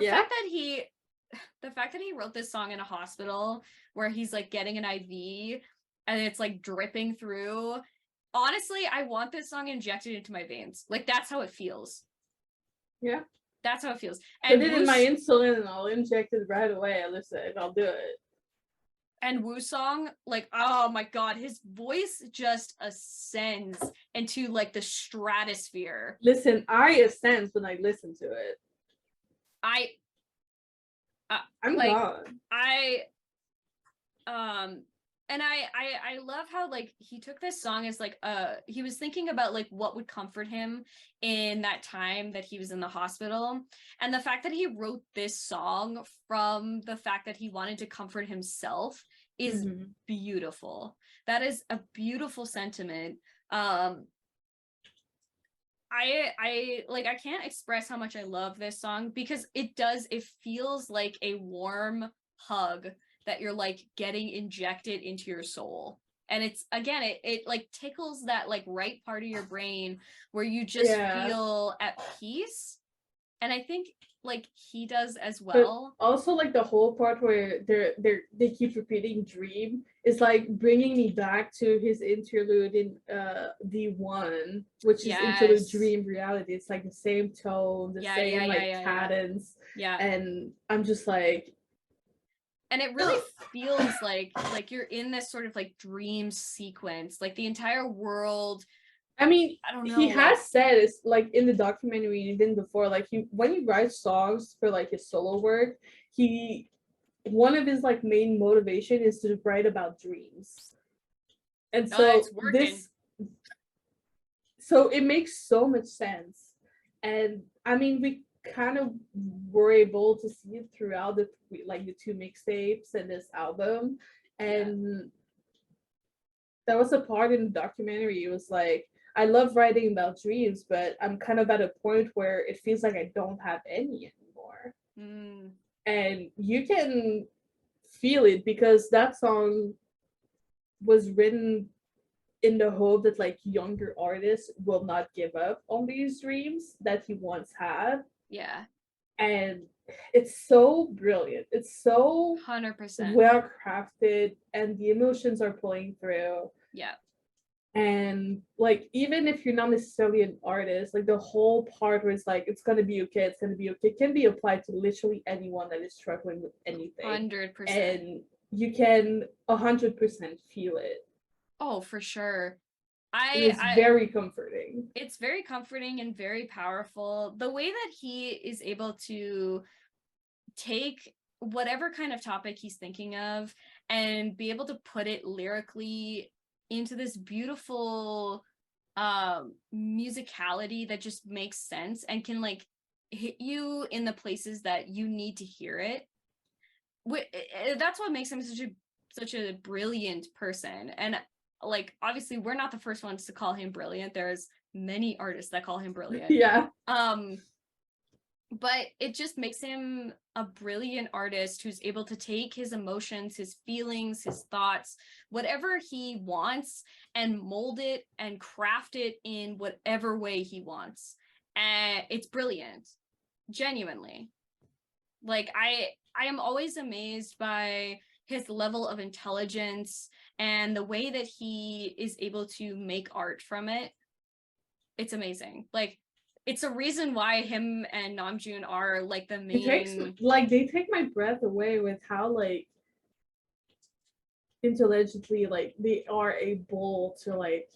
fact that he wrote this song in a hospital where he's like getting an IV and it's like dripping through. Honestly, I want this song injected into my veins. Like, that's how it feels. Yeah. That's how it feels. And put it in my insulin and I'll inject it right away. Listen, I'll do it. And Woo Song, like, oh my God, his voice just ascends into like the stratosphere. Listen, I ascend when I listen to it. I'm like, gone. And I love how like he took this song as like he was thinking about like what would comfort him in that time that he was in the hospital, and the fact that he wrote this song from the fact that he wanted to comfort himself is beautiful. That is a beautiful sentiment. I can't express how much I love this song, because it feels like a warm hug that you're like getting injected into your soul. And it's, again, it like tickles that like right part of your brain where you just feel at peace. And I think like he does as well. But also like the whole part where they keep repeating dream is like bringing me back to his interlude in D1, which is interlude dream reality. It's like the same tone, the same cadence. Yeah. And I'm just like, and it really feels like you're in this sort of like dream sequence, like the entire world. I mean, I don't know. He has said, it's like in the documentary even before, like when he writes songs for like his solo work, one of his like main motivation is to write about dreams. And Oh, so it's working. so it makes so much sense. And I mean, we kind of were able to see it throughout the two mixtapes and this album. And there was a part in the documentary, it was like, I love writing about dreams, but I'm kind of at a point where it feels like I don't have any anymore. And you can feel it because that song was written in the hope that like younger artists will not give up on these dreams that he once had. Yeah. And it's so brilliant. It's so 100% well crafted, and the emotions are pulling through. Yeah. And like, even if you're not necessarily an artist, like the whole part where it's like, it's gonna be okay, it's gonna be okay, can be applied to literally anyone that is struggling with anything. 100%. And you can 100% feel it. Oh, for sure. It's very comforting. It's very comforting and very powerful. The way that he is able to take whatever kind of topic he's thinking of and be able to put it lyrically into this beautiful musicality that just makes sense and can like hit you in the places that you need to hear it. That's what makes him such a brilliant person. And like, obviously we're not the first ones to call him brilliant. There's many artists that call him brilliant. Yeah. But it just makes him a brilliant artist who's able to take his emotions, his feelings, his thoughts, whatever he wants, and mold it and craft it in whatever way he wants. And it's brilliant, genuinely. Like, I am always amazed by his level of intelligence and the way that he is able to make art from it. It's amazing. Like, it's a reason why him and Namjoon are like the main. They take my breath away with how like intelligently like they are able to like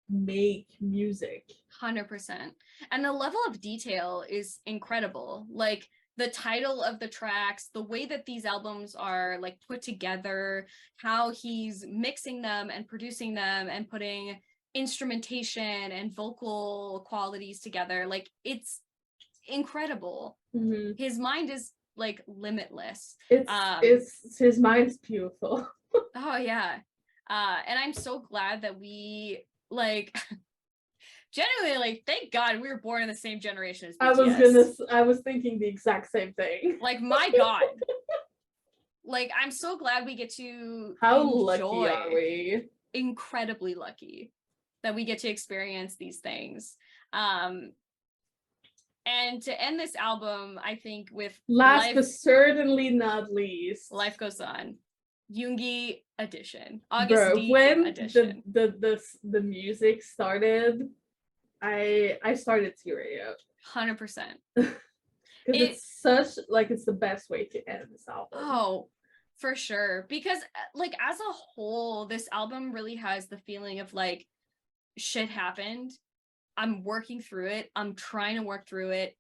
make music. 100%. And the level of detail is incredible. Like the title of the tracks, the way that these albums are like put together, how he's mixing them and producing them and putting instrumentation and vocal qualities together, like it's incredible. His mind is like limitless. It's his mind's beautiful. Oh yeah. And I'm so glad that we like genuinely, like, thank God we were born in the same generation as BTS. I was thinking the exact same thing. Like, my God. Like, I'm so glad we get to How lucky are we? Incredibly lucky that we get to experience these things. And to end this album, I think with last but certainly not least, Life Goes On, Yoongi edition, Agust D edition. The music started, I started tearing up. 100%. Because it's such like, it's the best way to end this album. Oh, for sure. Because like, as a whole, this album really has the feeling of like, shit happened. I'm working through it. I'm trying to work through it.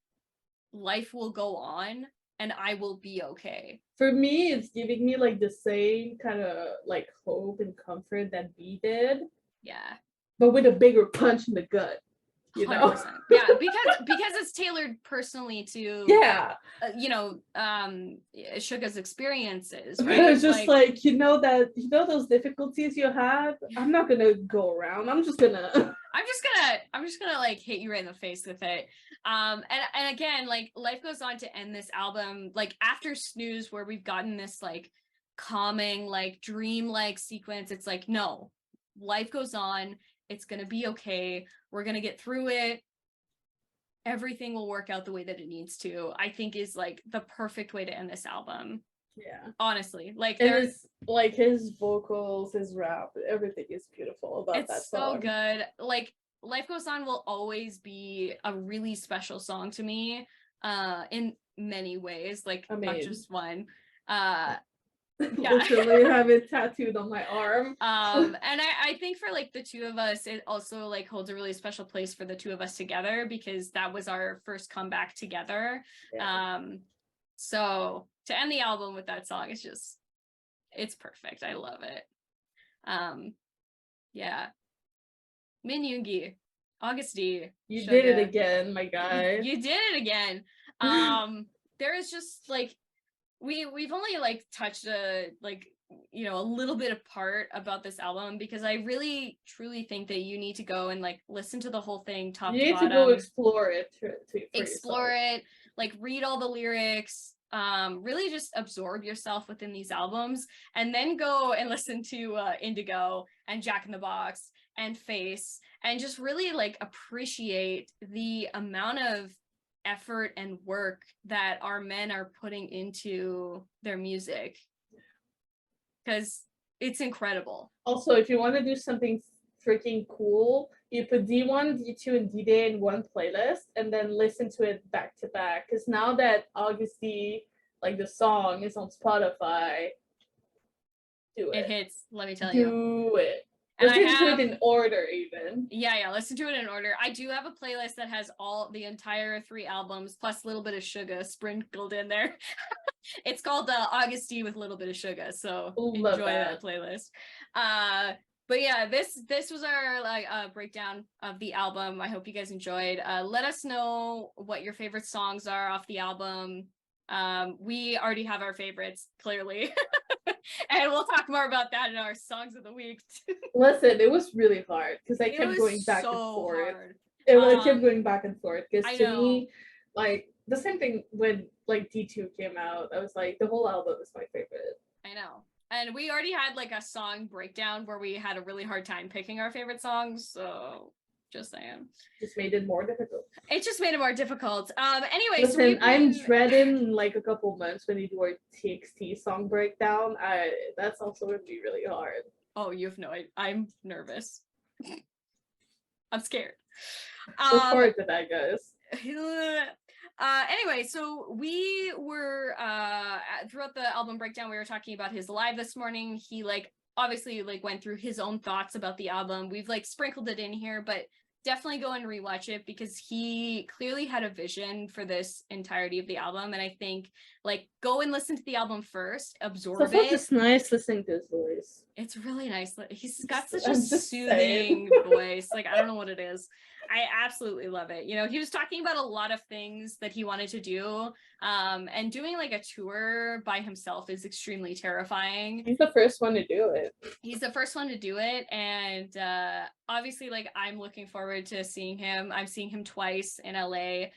Life will go on and I will be okay. For me, it's giving me like the same kind of like hope and comfort that B did. Yeah. But with a bigger punch in the gut. You know? 100%. Yeah, because it's tailored personally to Suga's experiences, right? It's just like those difficulties you have, I'm not gonna go around. I'm just gonna like hit you right in the face with it. And again, like, Life Goes On to end this album, like after Snooze, where we've gotten this like calming, like dream-like sequence, it's like, no, life goes on. It's gonna be okay. We're gonna get through it. Everything will work out the way that it needs to, I think is like the perfect way to end this album. Yeah. Honestly. Like, there's like his vocals, his rap, everything is beautiful about that song. It's so good. Like, Life Goes On will always be a really special song to me, in many ways, like not just one. Literally have it tattooed on my arm. And I think for like the two of us, it also like holds a really special place for the two of us together, because that was our first comeback together. So to end the album with that song, it's perfect. I love it. Yeah. Min Yoongi, Agust D. You Suga. did it again, my guy. You did it again. There is just like we've only like touched a little bit of part about this album, because I really truly think that you need to go and like listen to the whole thing top to bottom. You need to go explore it Explore it, like read all the lyrics, really just absorb yourself within these albums, and then go and listen to Indigo and Jack in the Box and Face, and just really like appreciate the amount of effort and work that our men are putting into their music, because it's incredible. Also, if you want to do something freaking cool, you put D1, D2, and D-Day in one playlist and then listen to it back to back. Because now that Agust D, like the song, is on Spotify, do it. It hits, let me tell you. Do it. And listen to it in order, even. Yeah, listen to it in order. I do have a playlist that has the entire 3 albums plus a little bit of Suga sprinkled in there. It's called Agust D with a little bit of Suga, so enjoy that playlist. But yeah, this was our breakdown of the album. I hope you guys enjoyed. Let us know what your favorite songs are off the album. We already have our favorites, clearly. And we'll talk more about that in our songs of the week. Listen, it was really hard because I kept going back and forth. It kept going back and forth because to me, like the same thing when like D2 came out, I was like, the whole album is my favorite. I know. And we already had like a song breakdown where we had a really hard time picking our favorite songs, so just saying. Just made it more difficult. It just made it more difficult. Anyway, listen, I'm dreading like a couple months when you do our TXT song breakdown. That's also gonna be really hard. Oh, you have no idea. I'm nervous. I'm scared. Look forward to that, guys. Anyway, so we were throughout the album breakdown, we were talking about his live this morning. He obviously went through his own thoughts about the album. We've sprinkled it in here, but definitely go and rewatch it because he clearly had a vision for this entirety of the album. And I think go and listen to the album first, absorb it. It's just nice listening to his voice. It's really nice. He's got such a soothing voice. I don't know what it is. I absolutely love it. He was talking about a lot of things that he wanted to do. And doing a tour by himself is extremely terrifying. He's the first one to do it. He's the first one to do it. And obviously, I'm looking forward to seeing him. I'm seeing him twice in LA.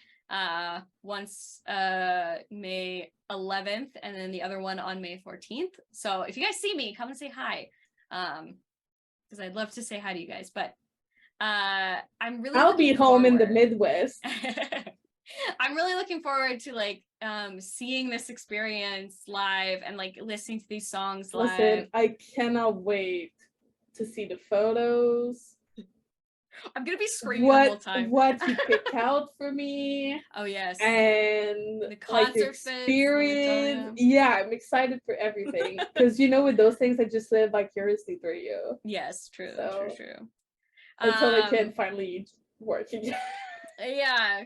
Once May 11th and then the other one on May 14th. So if you guys see me, come and say hi. Because I'd love to say hi to you guys. But I'll be home in the Midwest. I'm really looking forward to seeing this experience live and listening to these songs live. Listen, I cannot wait to see the photos. I'm gonna be screaming the whole time. What he picked out for me. Oh yes. And the concert experience. Yeah, I'm excited for everything. Because with those things I just live vicariously through you. Yes, true. Until I can finally work again. Yeah.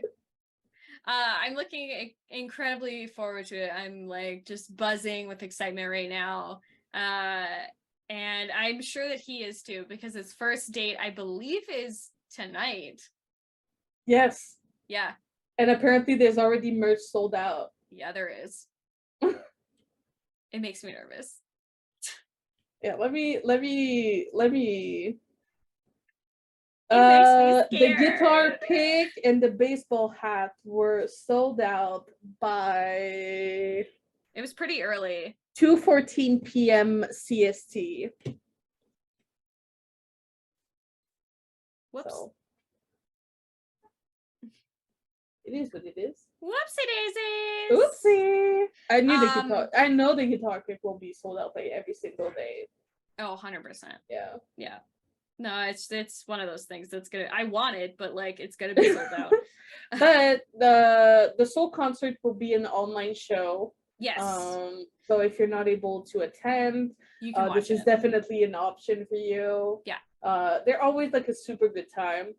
I'm looking incredibly forward to it. I'm just buzzing with excitement right now. And I'm sure that he is too, because his first date, I believe, is tonight. Yes. Yeah. And apparently there's already merch sold out. Yeah, there is. It makes me nervous. Yeah, let me the guitar pick and the baseball hat were sold out by it was pretty early. 2:14 p.m. CST. Whoops. So, it is what it is. Whoopsie daisies. Oopsie. I knew the guitar. I know the guitar pick will be sold out every single day. Oh, 100%. Yeah. Yeah. No, it's one of those things that's gonna. I want it, but it's gonna be sold out. But the Seoul concert will be an online show. Yes. So if you're not able to attend, you can watch this is definitely an option for you. Yeah. They're always a super good time.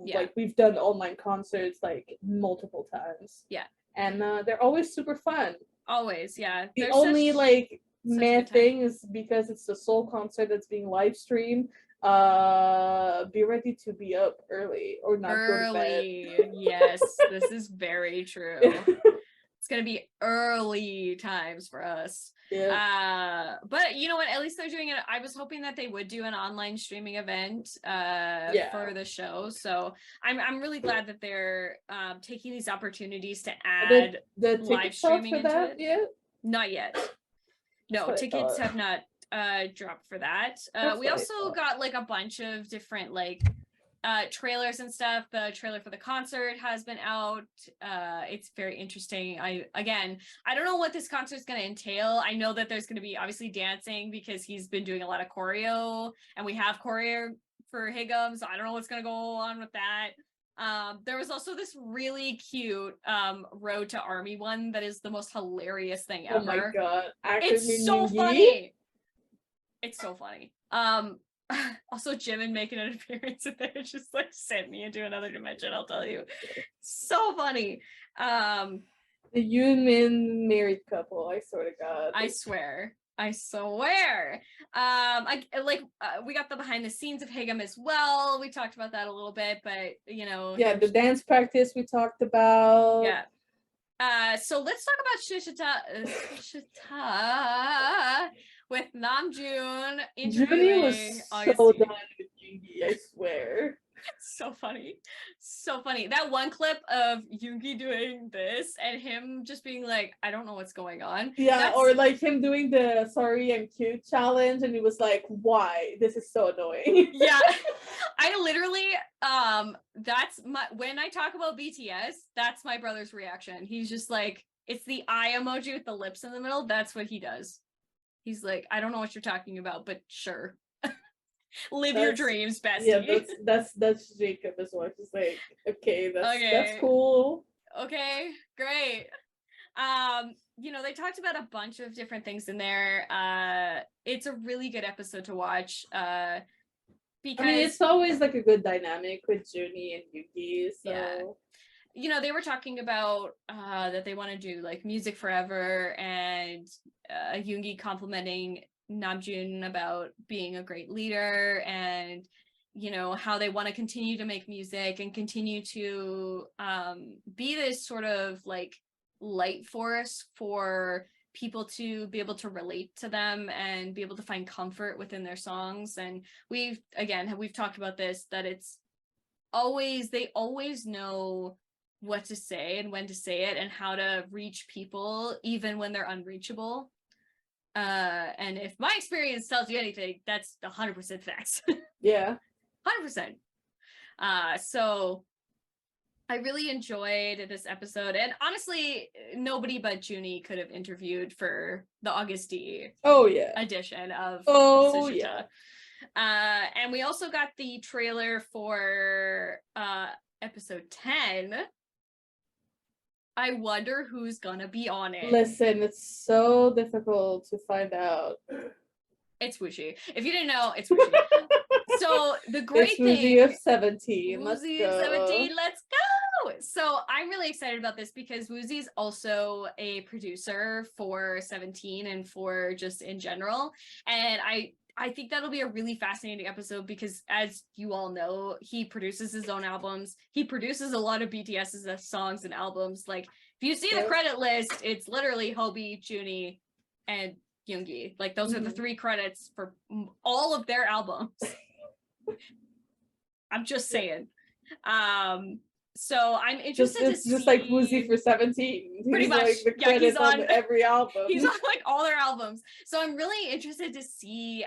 Yeah. We've done online concerts multiple times. Yeah. And they're always super fun. Always, yeah. The There's only such like such meh good time. thing is because it's the Seoul concert that's being live streamed. Be ready to be up early or not go to bed. Early. Yes, this is very true. It's gonna be early times for us. Yeah. But you know what? At least they're doing it. I was hoping that they would do an online streaming event Yeah. for the show. So I'm really glad that they're taking these opportunities to The add the live tickets out streaming for into that it. yet? Not yet. No, what I tickets thought. have not dropped for that. That's We what I also thought. got like a bunch of different like trailers and stuff. The trailer for the concert has been out. It's very interesting. I don't know what this concert is going to entail. I know that there's going to be obviously dancing because he's been doing a lot of choreo, and we have choreo for Haegeum, so I don't know what's going to go on with that. There was also this really cute Road to Army one that is the most hilarious thing ever. Oh my god. It's so funny. It's so funny. Also Jimin making an appearance in there just like sent me into another dimension, I'll tell you. So funny. The Yoonmin married couple, I swear to God. I swear. We got the behind the scenes of Haegeum as well. We talked about that a little bit, but you know. Yeah, the dance practice we talked about. Yeah. So let's talk about Shita with Namjoon Junny was interviewing so Agust D. done with Yoongi, I swear. So funny. That one clip of Yoongi doing this and him just being like, I don't know what's going on. Yeah, or like him doing the sorry I'm cute challenge, and he was like, why? This is so annoying. Yeah. I literally that's my when I talk about BTS, that's my brother's reaction. He's just like, it's the eye emoji with the lips in the middle. That's what he does. He's like, I don't know what you're talking about, but sure. Live your dreams, bestie. Yeah, that's Jacob as well. He's like, okay, that's cool. Okay, great. You know, they talked about a bunch of different things in there. It's a really good episode to watch. Because I mean, it's always like a good dynamic with Junie and Yuki. So yeah. You know, they were talking about that they want to do like music forever, and Yoongi complimenting Namjoon about being a great leader, and you know how they want to continue to make music and continue to be this sort of like light force for people to be able to relate to them and be able to find comfort within their songs. And we've talked about this, that it's always, they always know what to say and when to say it and how to reach people even when they're unreachable. And if my experience tells you anything, that's 100% facts. Yeah. 100%. So I really enjoyed this episode, and honestly, nobody but Junie could have interviewed for the Agust D edition of Sushita. Yeah. And we also got the trailer for episode 10. I wonder who's gonna be on it. Listen, it's so difficult to find out. It's Wuxi. If you didn't know, it's Wuxi. So the great thing, Wuxi of 17. Wuxi of 17, let's go. So I'm really excited about this because Wuxi is also a producer for 17 and for just in general. And I think that'll be a really fascinating episode because, as you all know, he produces his own albums. He produces a lot of BTS's songs and albums. Like, if you see the credit list, it's literally Hobi, Junie, and Yoongi. Like, those are the 3 credits for all of their albums. I'm just saying. So I'm interested to see. Just like Wuxi for 17. Pretty much. Like the credits on every album. He's on like all their albums. So I'm really interested to see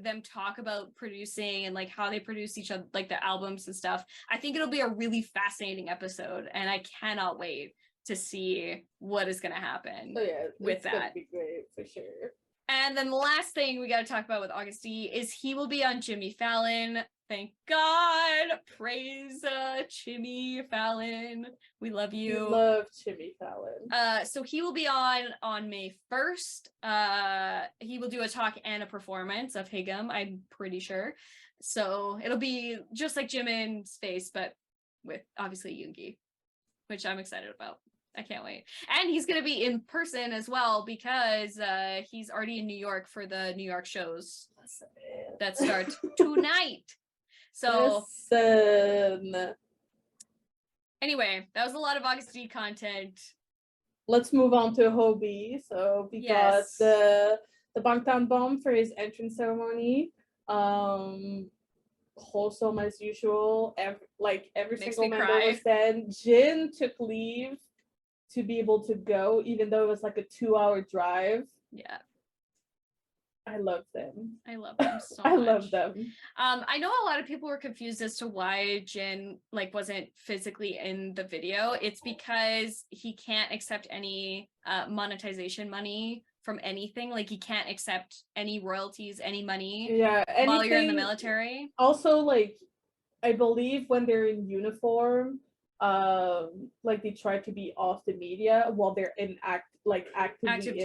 them talk about producing and like how they produce each other, like the albums and stuff. I think it'll be a really fascinating episode, and I cannot wait to see what is going to happen with that. Gonna be great for sure. And then the last thing we got to talk about with Agust D is he will be on Jimmy Fallon. Thank God. Praise Jimmy Fallon. We love you. We love Jimmy Fallon. So he will be on May 1st. He will do a talk and a performance of Haegeum, I'm pretty sure. So it'll be just like Jimin's face, but with obviously Yoongi, which I'm excited about. I can't wait. And he's gonna be in person as well because he's already in New York for the New York shows that start tonight. So anyway, that was a lot of Agust D content. Let's move on to Hobie. So we got the Bangtan bomb for his entrance ceremony. Wholesome as usual. Every single member was then. Jin took leave to be able to go, even though it was like a 2-hour drive. Yeah. I love them. I love them so I much. love them. I know a lot of people were confused as to why Jin wasn't physically in the video. It's because he can't accept any monetization money from anything. Like he can't accept any royalties, any money. Yeah, while you're in the military. Also, like I believe when they're in uniform, like they try to be off the media while they're actively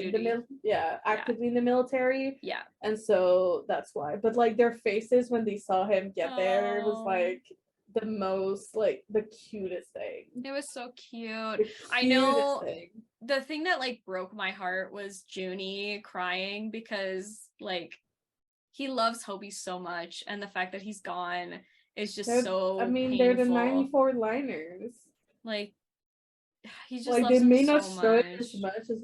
in the military. Yeah. And so that's why. But like their faces when they saw him get there was like the most the cutest thing. It was so cute. I know the thing that broke my heart was Jinny crying because he loves Hobie so much, and the fact that he's gone is just so painful. They're the 94 liners. He just loves they him may so not show it much. as much as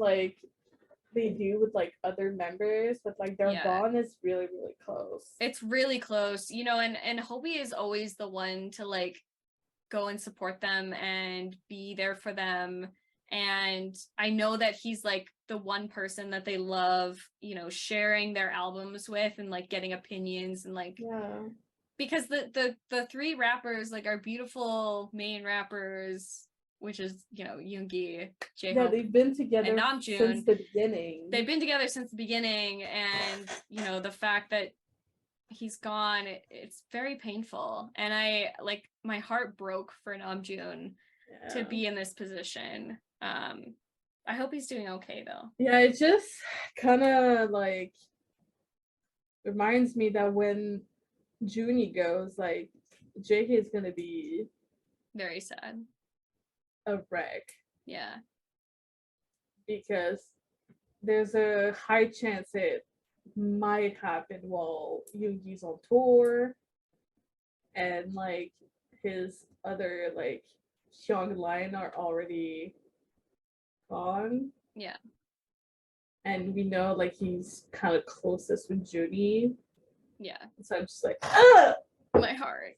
they do with other members, but their bond is really, really close. It's really close, and Hobie is always the one to go and support them and be there for them. And I know that he's the one person that they love, sharing their albums with and getting opinions and because the three rappers are beautiful main rappers, which is Yoongi, Jhope, yeah, they've been together and Namjoon since the beginning. They've been together since the beginning, and the fact that he's gone, it's very painful, and I my heart broke for Namjoon to be in this position. I hope he's doing okay though. Yeah, it just kind of reminds me that when Junie goes, JK is gonna be very sad. A wreck. Yeah. Because there's a high chance it might happen while Yoongi's on tour, and his other Hyung line are already gone. Yeah. And we know he's kind of closest with Junie. Yeah. So I'm just my heart.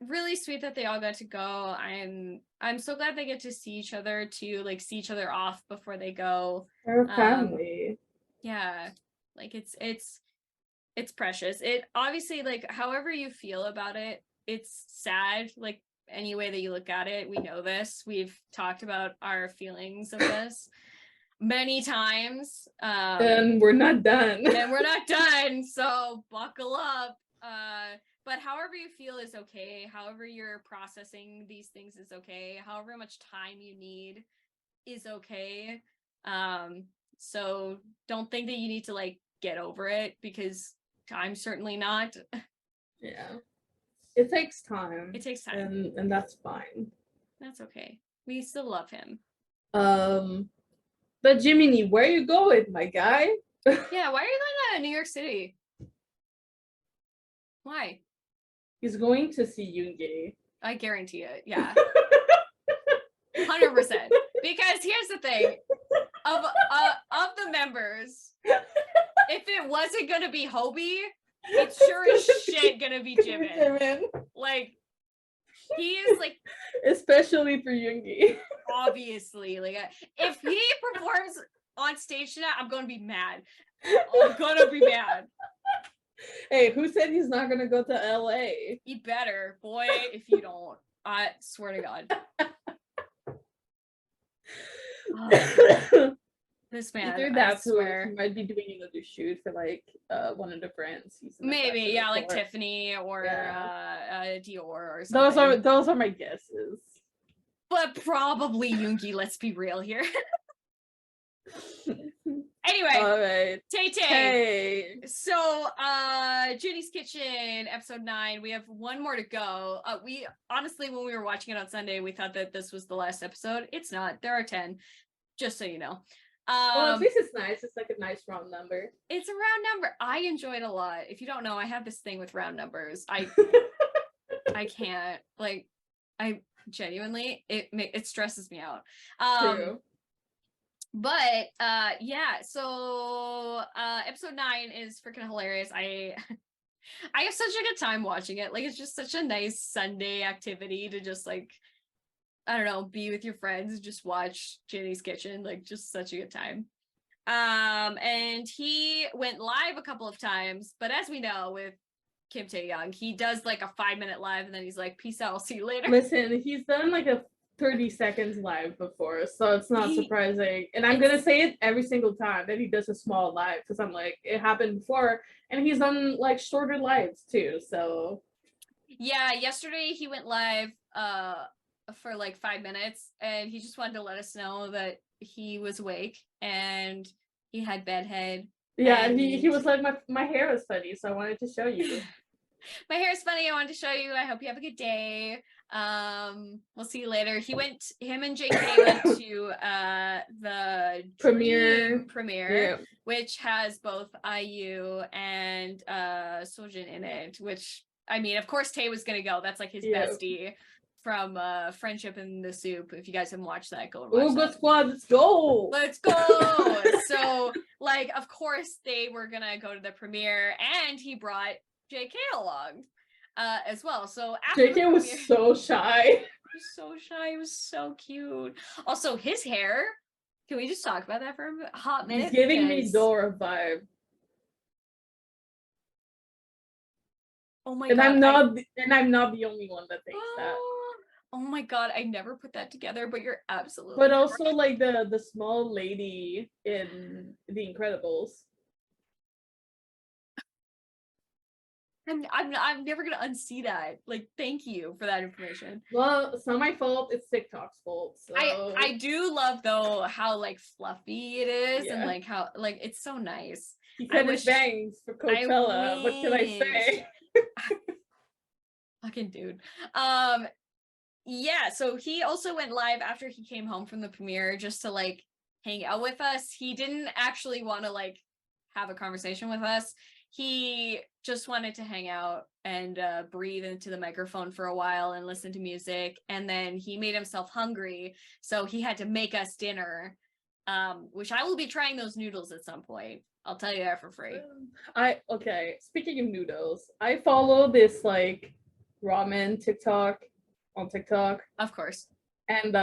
Really sweet that they all got to go. I'm so glad they get to see each other too, see each other off before they go. They're a family. Yeah. It's precious. It obviously however you feel about it, it's sad. Any way that you look at it, we know this. We've talked about our feelings of this many times. And we're not done. So buckle up. But however you feel is okay. However you're processing these things is okay. However much time you need is okay. So don't think that you need to get over it, because I'm certainly not. Yeah. It takes time. It takes time. And that's fine. That's okay. We still love him. But Jiminy, where are you going, my guy? Yeah, why are you going to New York City? Why? He's going to see Yoongi. I guarantee it. Yeah. 100%. Because here's the thing. Of the members, if it wasn't gonna be Hobie, it's sure as shit gonna be Jimin. He is especially for Yoongi. Obviously, if he performs on stage tonight, I'm gonna be mad. I'm gonna be mad. Hey, who said he's not gonna go to LA? You better, boy. If you don't, I swear to God. This man, either that, or he might be doing another shoot for one of the brands. Maybe, yeah, Tiffany or Dior or something. Those are my guesses. But probably Yoongi. Let's be real here. Anyway, All right. Tay. Hey. So, Jinny's Kitchen, episode 9. We have one more to go. We honestly, when we were watching it on Sunday, we thought that this was the last episode. It's not. There are 10, just so you know. Well, at least it's nice. It's like a nice round number. It's a round number. I enjoy it a lot. If you don't know, I have this thing with round numbers. I can't. Like, I genuinely, it stresses me out. True. But yeah, so episode 9 is freaking hilarious. I have such a good time watching it. Like, it's just such a nice Sunday activity to just, like, I don't know, be with your friends, just watch Jinny's Kitchen. Like, just such a good time. And he went live a couple of times, but as we know with Kim Tae-young, he does like a 5-minute live and then he's like, peace out, I'll see you later. Listen, he's done like a 30 seconds live before, so it's not surprising. And I'm gonna say it every single time that he does a small live, because I'm like, it happened before, and he's done like shorter lives too. So yeah, yesterday he went live for like 5 minutes, and he just wanted to let us know that he was awake and he had bad head. Yeah, and he was like, my hair is funny, so I wanted to show you. My hair is funny, I wanted to show you. I hope you have a good day. We'll see you later. Him and JK went to the Premiere, yeah, which has both IU and Sojin in it, which, I mean, of course Tae was gonna go. That's like his bestie from Friendship in the Soup. If you guys haven't watched that, go and watch Good squad, let's go. Let's go. So, like, of course they were gonna go to the premiere, and he brought JK along as well. So after JK was so shy. He was so shy. He was so cute. Also, his hair. Can we just talk about that for a hot minute? He's giving me Dora vibe. Oh my god! And I'm not the only one that thinks that. Oh my god! I never put that together, but you're absolutely. But also, like the small lady in The Incredibles. I'm never gonna unsee that. Like, thank you for that information. Well, it's not my fault. It's TikTok's fault. So. I do love though how like fluffy it is, and like how like it's so nice. He cut his bangs for Coachella. What can I say? Fucking dude. Yeah. So he also went live after he came home from the premiere just to like hang out with us. He didn't actually want to like have a conversation with us. He just wanted to hang out and breathe into the microphone for a while and listen to music. And then he made himself hungry, so he had to make us dinner, which I will be trying those noodles at some point. I'll tell you that for free. Okay. Speaking of noodles, I follow this like ramen TikTok on TikTok. Of course. And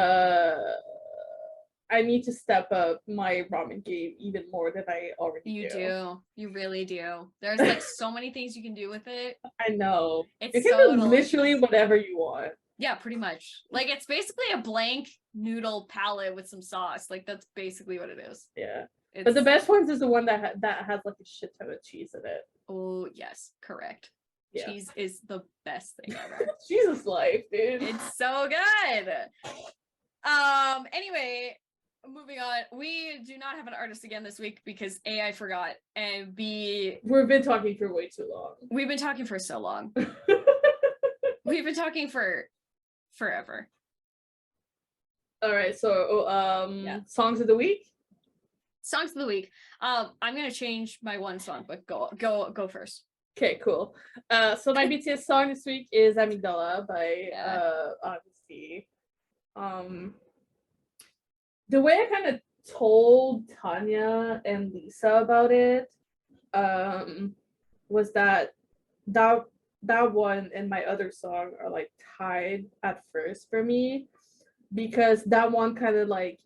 I need to step up my ramen game even more than I already do. You do. You really do. There's like so many things you can do with it. I know. It's you can do literally whatever you want. Yeah, pretty much. Like, it's basically a blank noodle palette with some sauce. Like, that's basically what it is. Yeah. But the best ones is the one that has like a shit ton of cheese in it. Oh, yes. Correct. Yeah. Cheese is the best thing ever. Cheese is life, dude. It's so good. Anyway, moving on. We do not have an artist again this week because A, I forgot, and B, we've been talking for way too long. We've been talking for so long. We've been talking for forever. All right, so songs of the week. Songs of the week. I'm gonna change my one song, but go first. Okay, cool. So my BTS song this week is AMYGDALA by Agust D. The way I kind of told Tanya and Lisa about it was that one and my other song are like tied at first for me, because that one kind of like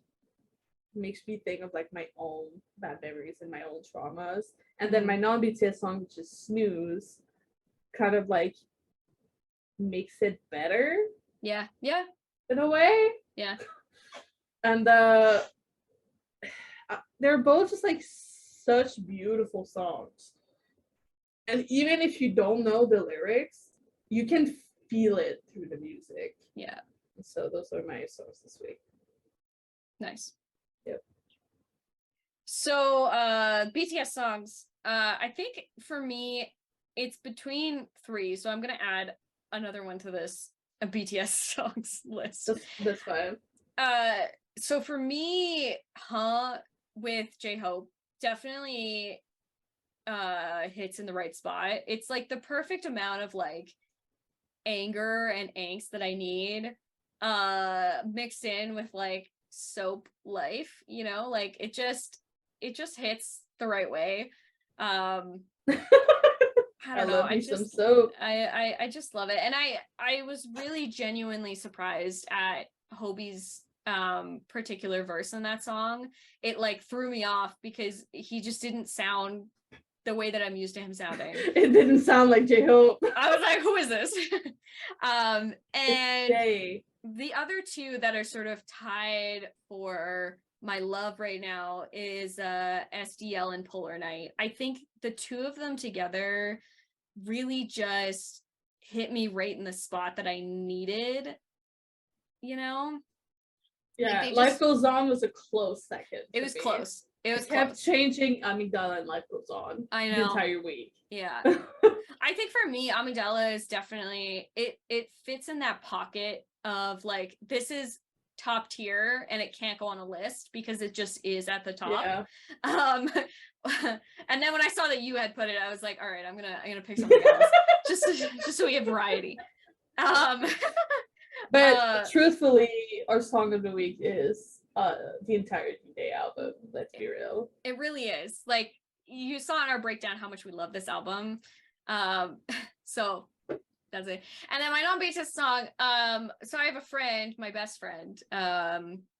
makes me think of like my own bad memories and my own traumas, and then my non-BTS song, which is Snooze, kind of like makes it better. Yeah in a way. Yeah. And they're both just like such beautiful songs, and even if you don't know the lyrics, you can feel it through the music. Yeah. So those are my songs this week. Nice. Yep. So BTS songs. I think for me, it's between 3. So I'm gonna add another one to this a BTS songs list. That's fine. So for me, with J-Hope definitely hits in the right spot. It's like the perfect amount of like anger and angst that I need mixed in with like soap life, you know, like it just hits the right way. I don't know. I just soap. I just love it. And I was really genuinely surprised at Hobie's particular verse in that song. It like threw me off because he just didn't sound the way that I'm used to him sounding. It didn't sound like J-Hope. I was like, who is this? And the other 2 that are sort of tied for my love right now is SDL and Polar Night. I think the 2 of them together really just hit me right in the spot that I needed, you know? Yeah, like Life Goes On was a close second. It was close. It was kept changing AMYGDALA and Life Goes On. I know. The entire week. Yeah. I think for me, AMYGDALA is definitely it fits in that pocket of like, this is top tier and it can't go on a list because it just is at the top. Yeah. And then when I saw that you had put it, I was like, all right, I'm gonna pick something else just so we have variety. But truthfully, our song of the week is the entire D-Day album. Let's be real. It really is. Like, you saw in our breakdown how much we love this album. So that's it. And then my non-BTS song, so I have a friend, my best friend.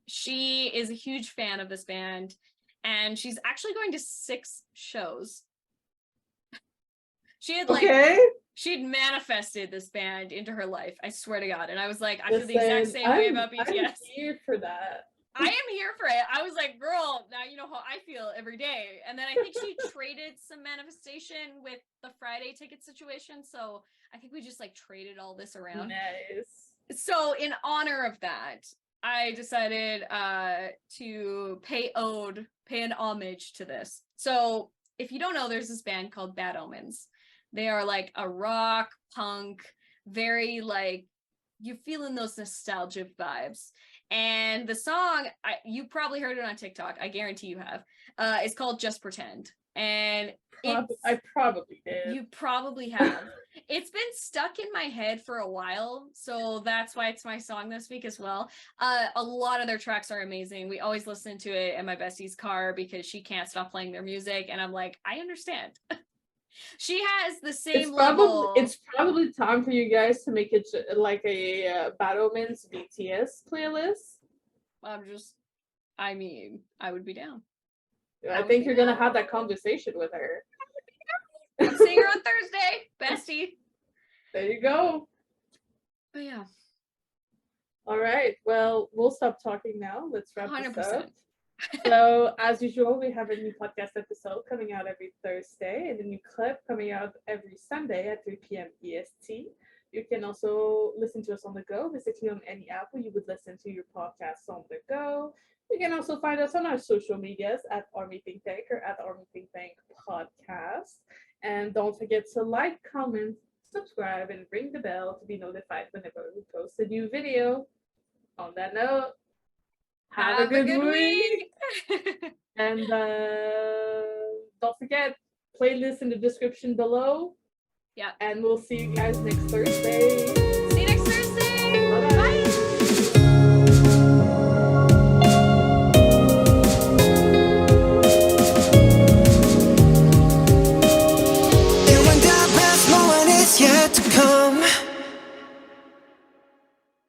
She is a huge fan of this band, and she's actually going to 6 shows. She had like she'd manifested this band into her life, I swear to God. And I was like, I feel the exact same way about BTS. I'm here for that. I am here for it. I was like, girl, now you know how I feel every day. And then I think she traded some manifestation with the Friday ticket situation. So I think we just like traded all this around. Nice. So in honor of that, I decided to pay an homage to this. So if you don't know, there's this band called Bad Omens. They are like a rock, punk, very like, you're feeling those nostalgic vibes. And the song, you probably heard it on TikTok. I guarantee you have. It's called Just Pretend. And I probably did. You probably have. It's been stuck in my head for a while, so that's why it's my song this week as well. A lot of their tracks are amazing. We always listen to it in my bestie's car because she can't stop playing their music, and I'm like, I understand. She has the same level. It's probably time for you guys to make it like a Bad Omens BTS playlist. I would be down. I think you're gonna have that conversation with her. I'm seeing her on Thursday, bestie. There you go. But yeah. All right. Well, we'll stop talking now. Let's wrap 100%. this up. So, as usual, we have a new podcast episode coming out every Thursday and a new clip coming out every Sunday at 3 p.m. EST. You can also listen to us on the go. Basically, on any app where you would listen to your podcasts on the go. You can also find us on our social medias at AMYThinkTank or at AMYThinkTank Podcast. And don't forget to like, comment, subscribe, and ring the bell to be notified whenever we post a new video. On that note, have a good week. And don't forget, playlist in the description below. Yeah. And we'll see you guys next Thursday. See you next Thursday. Bye-bye.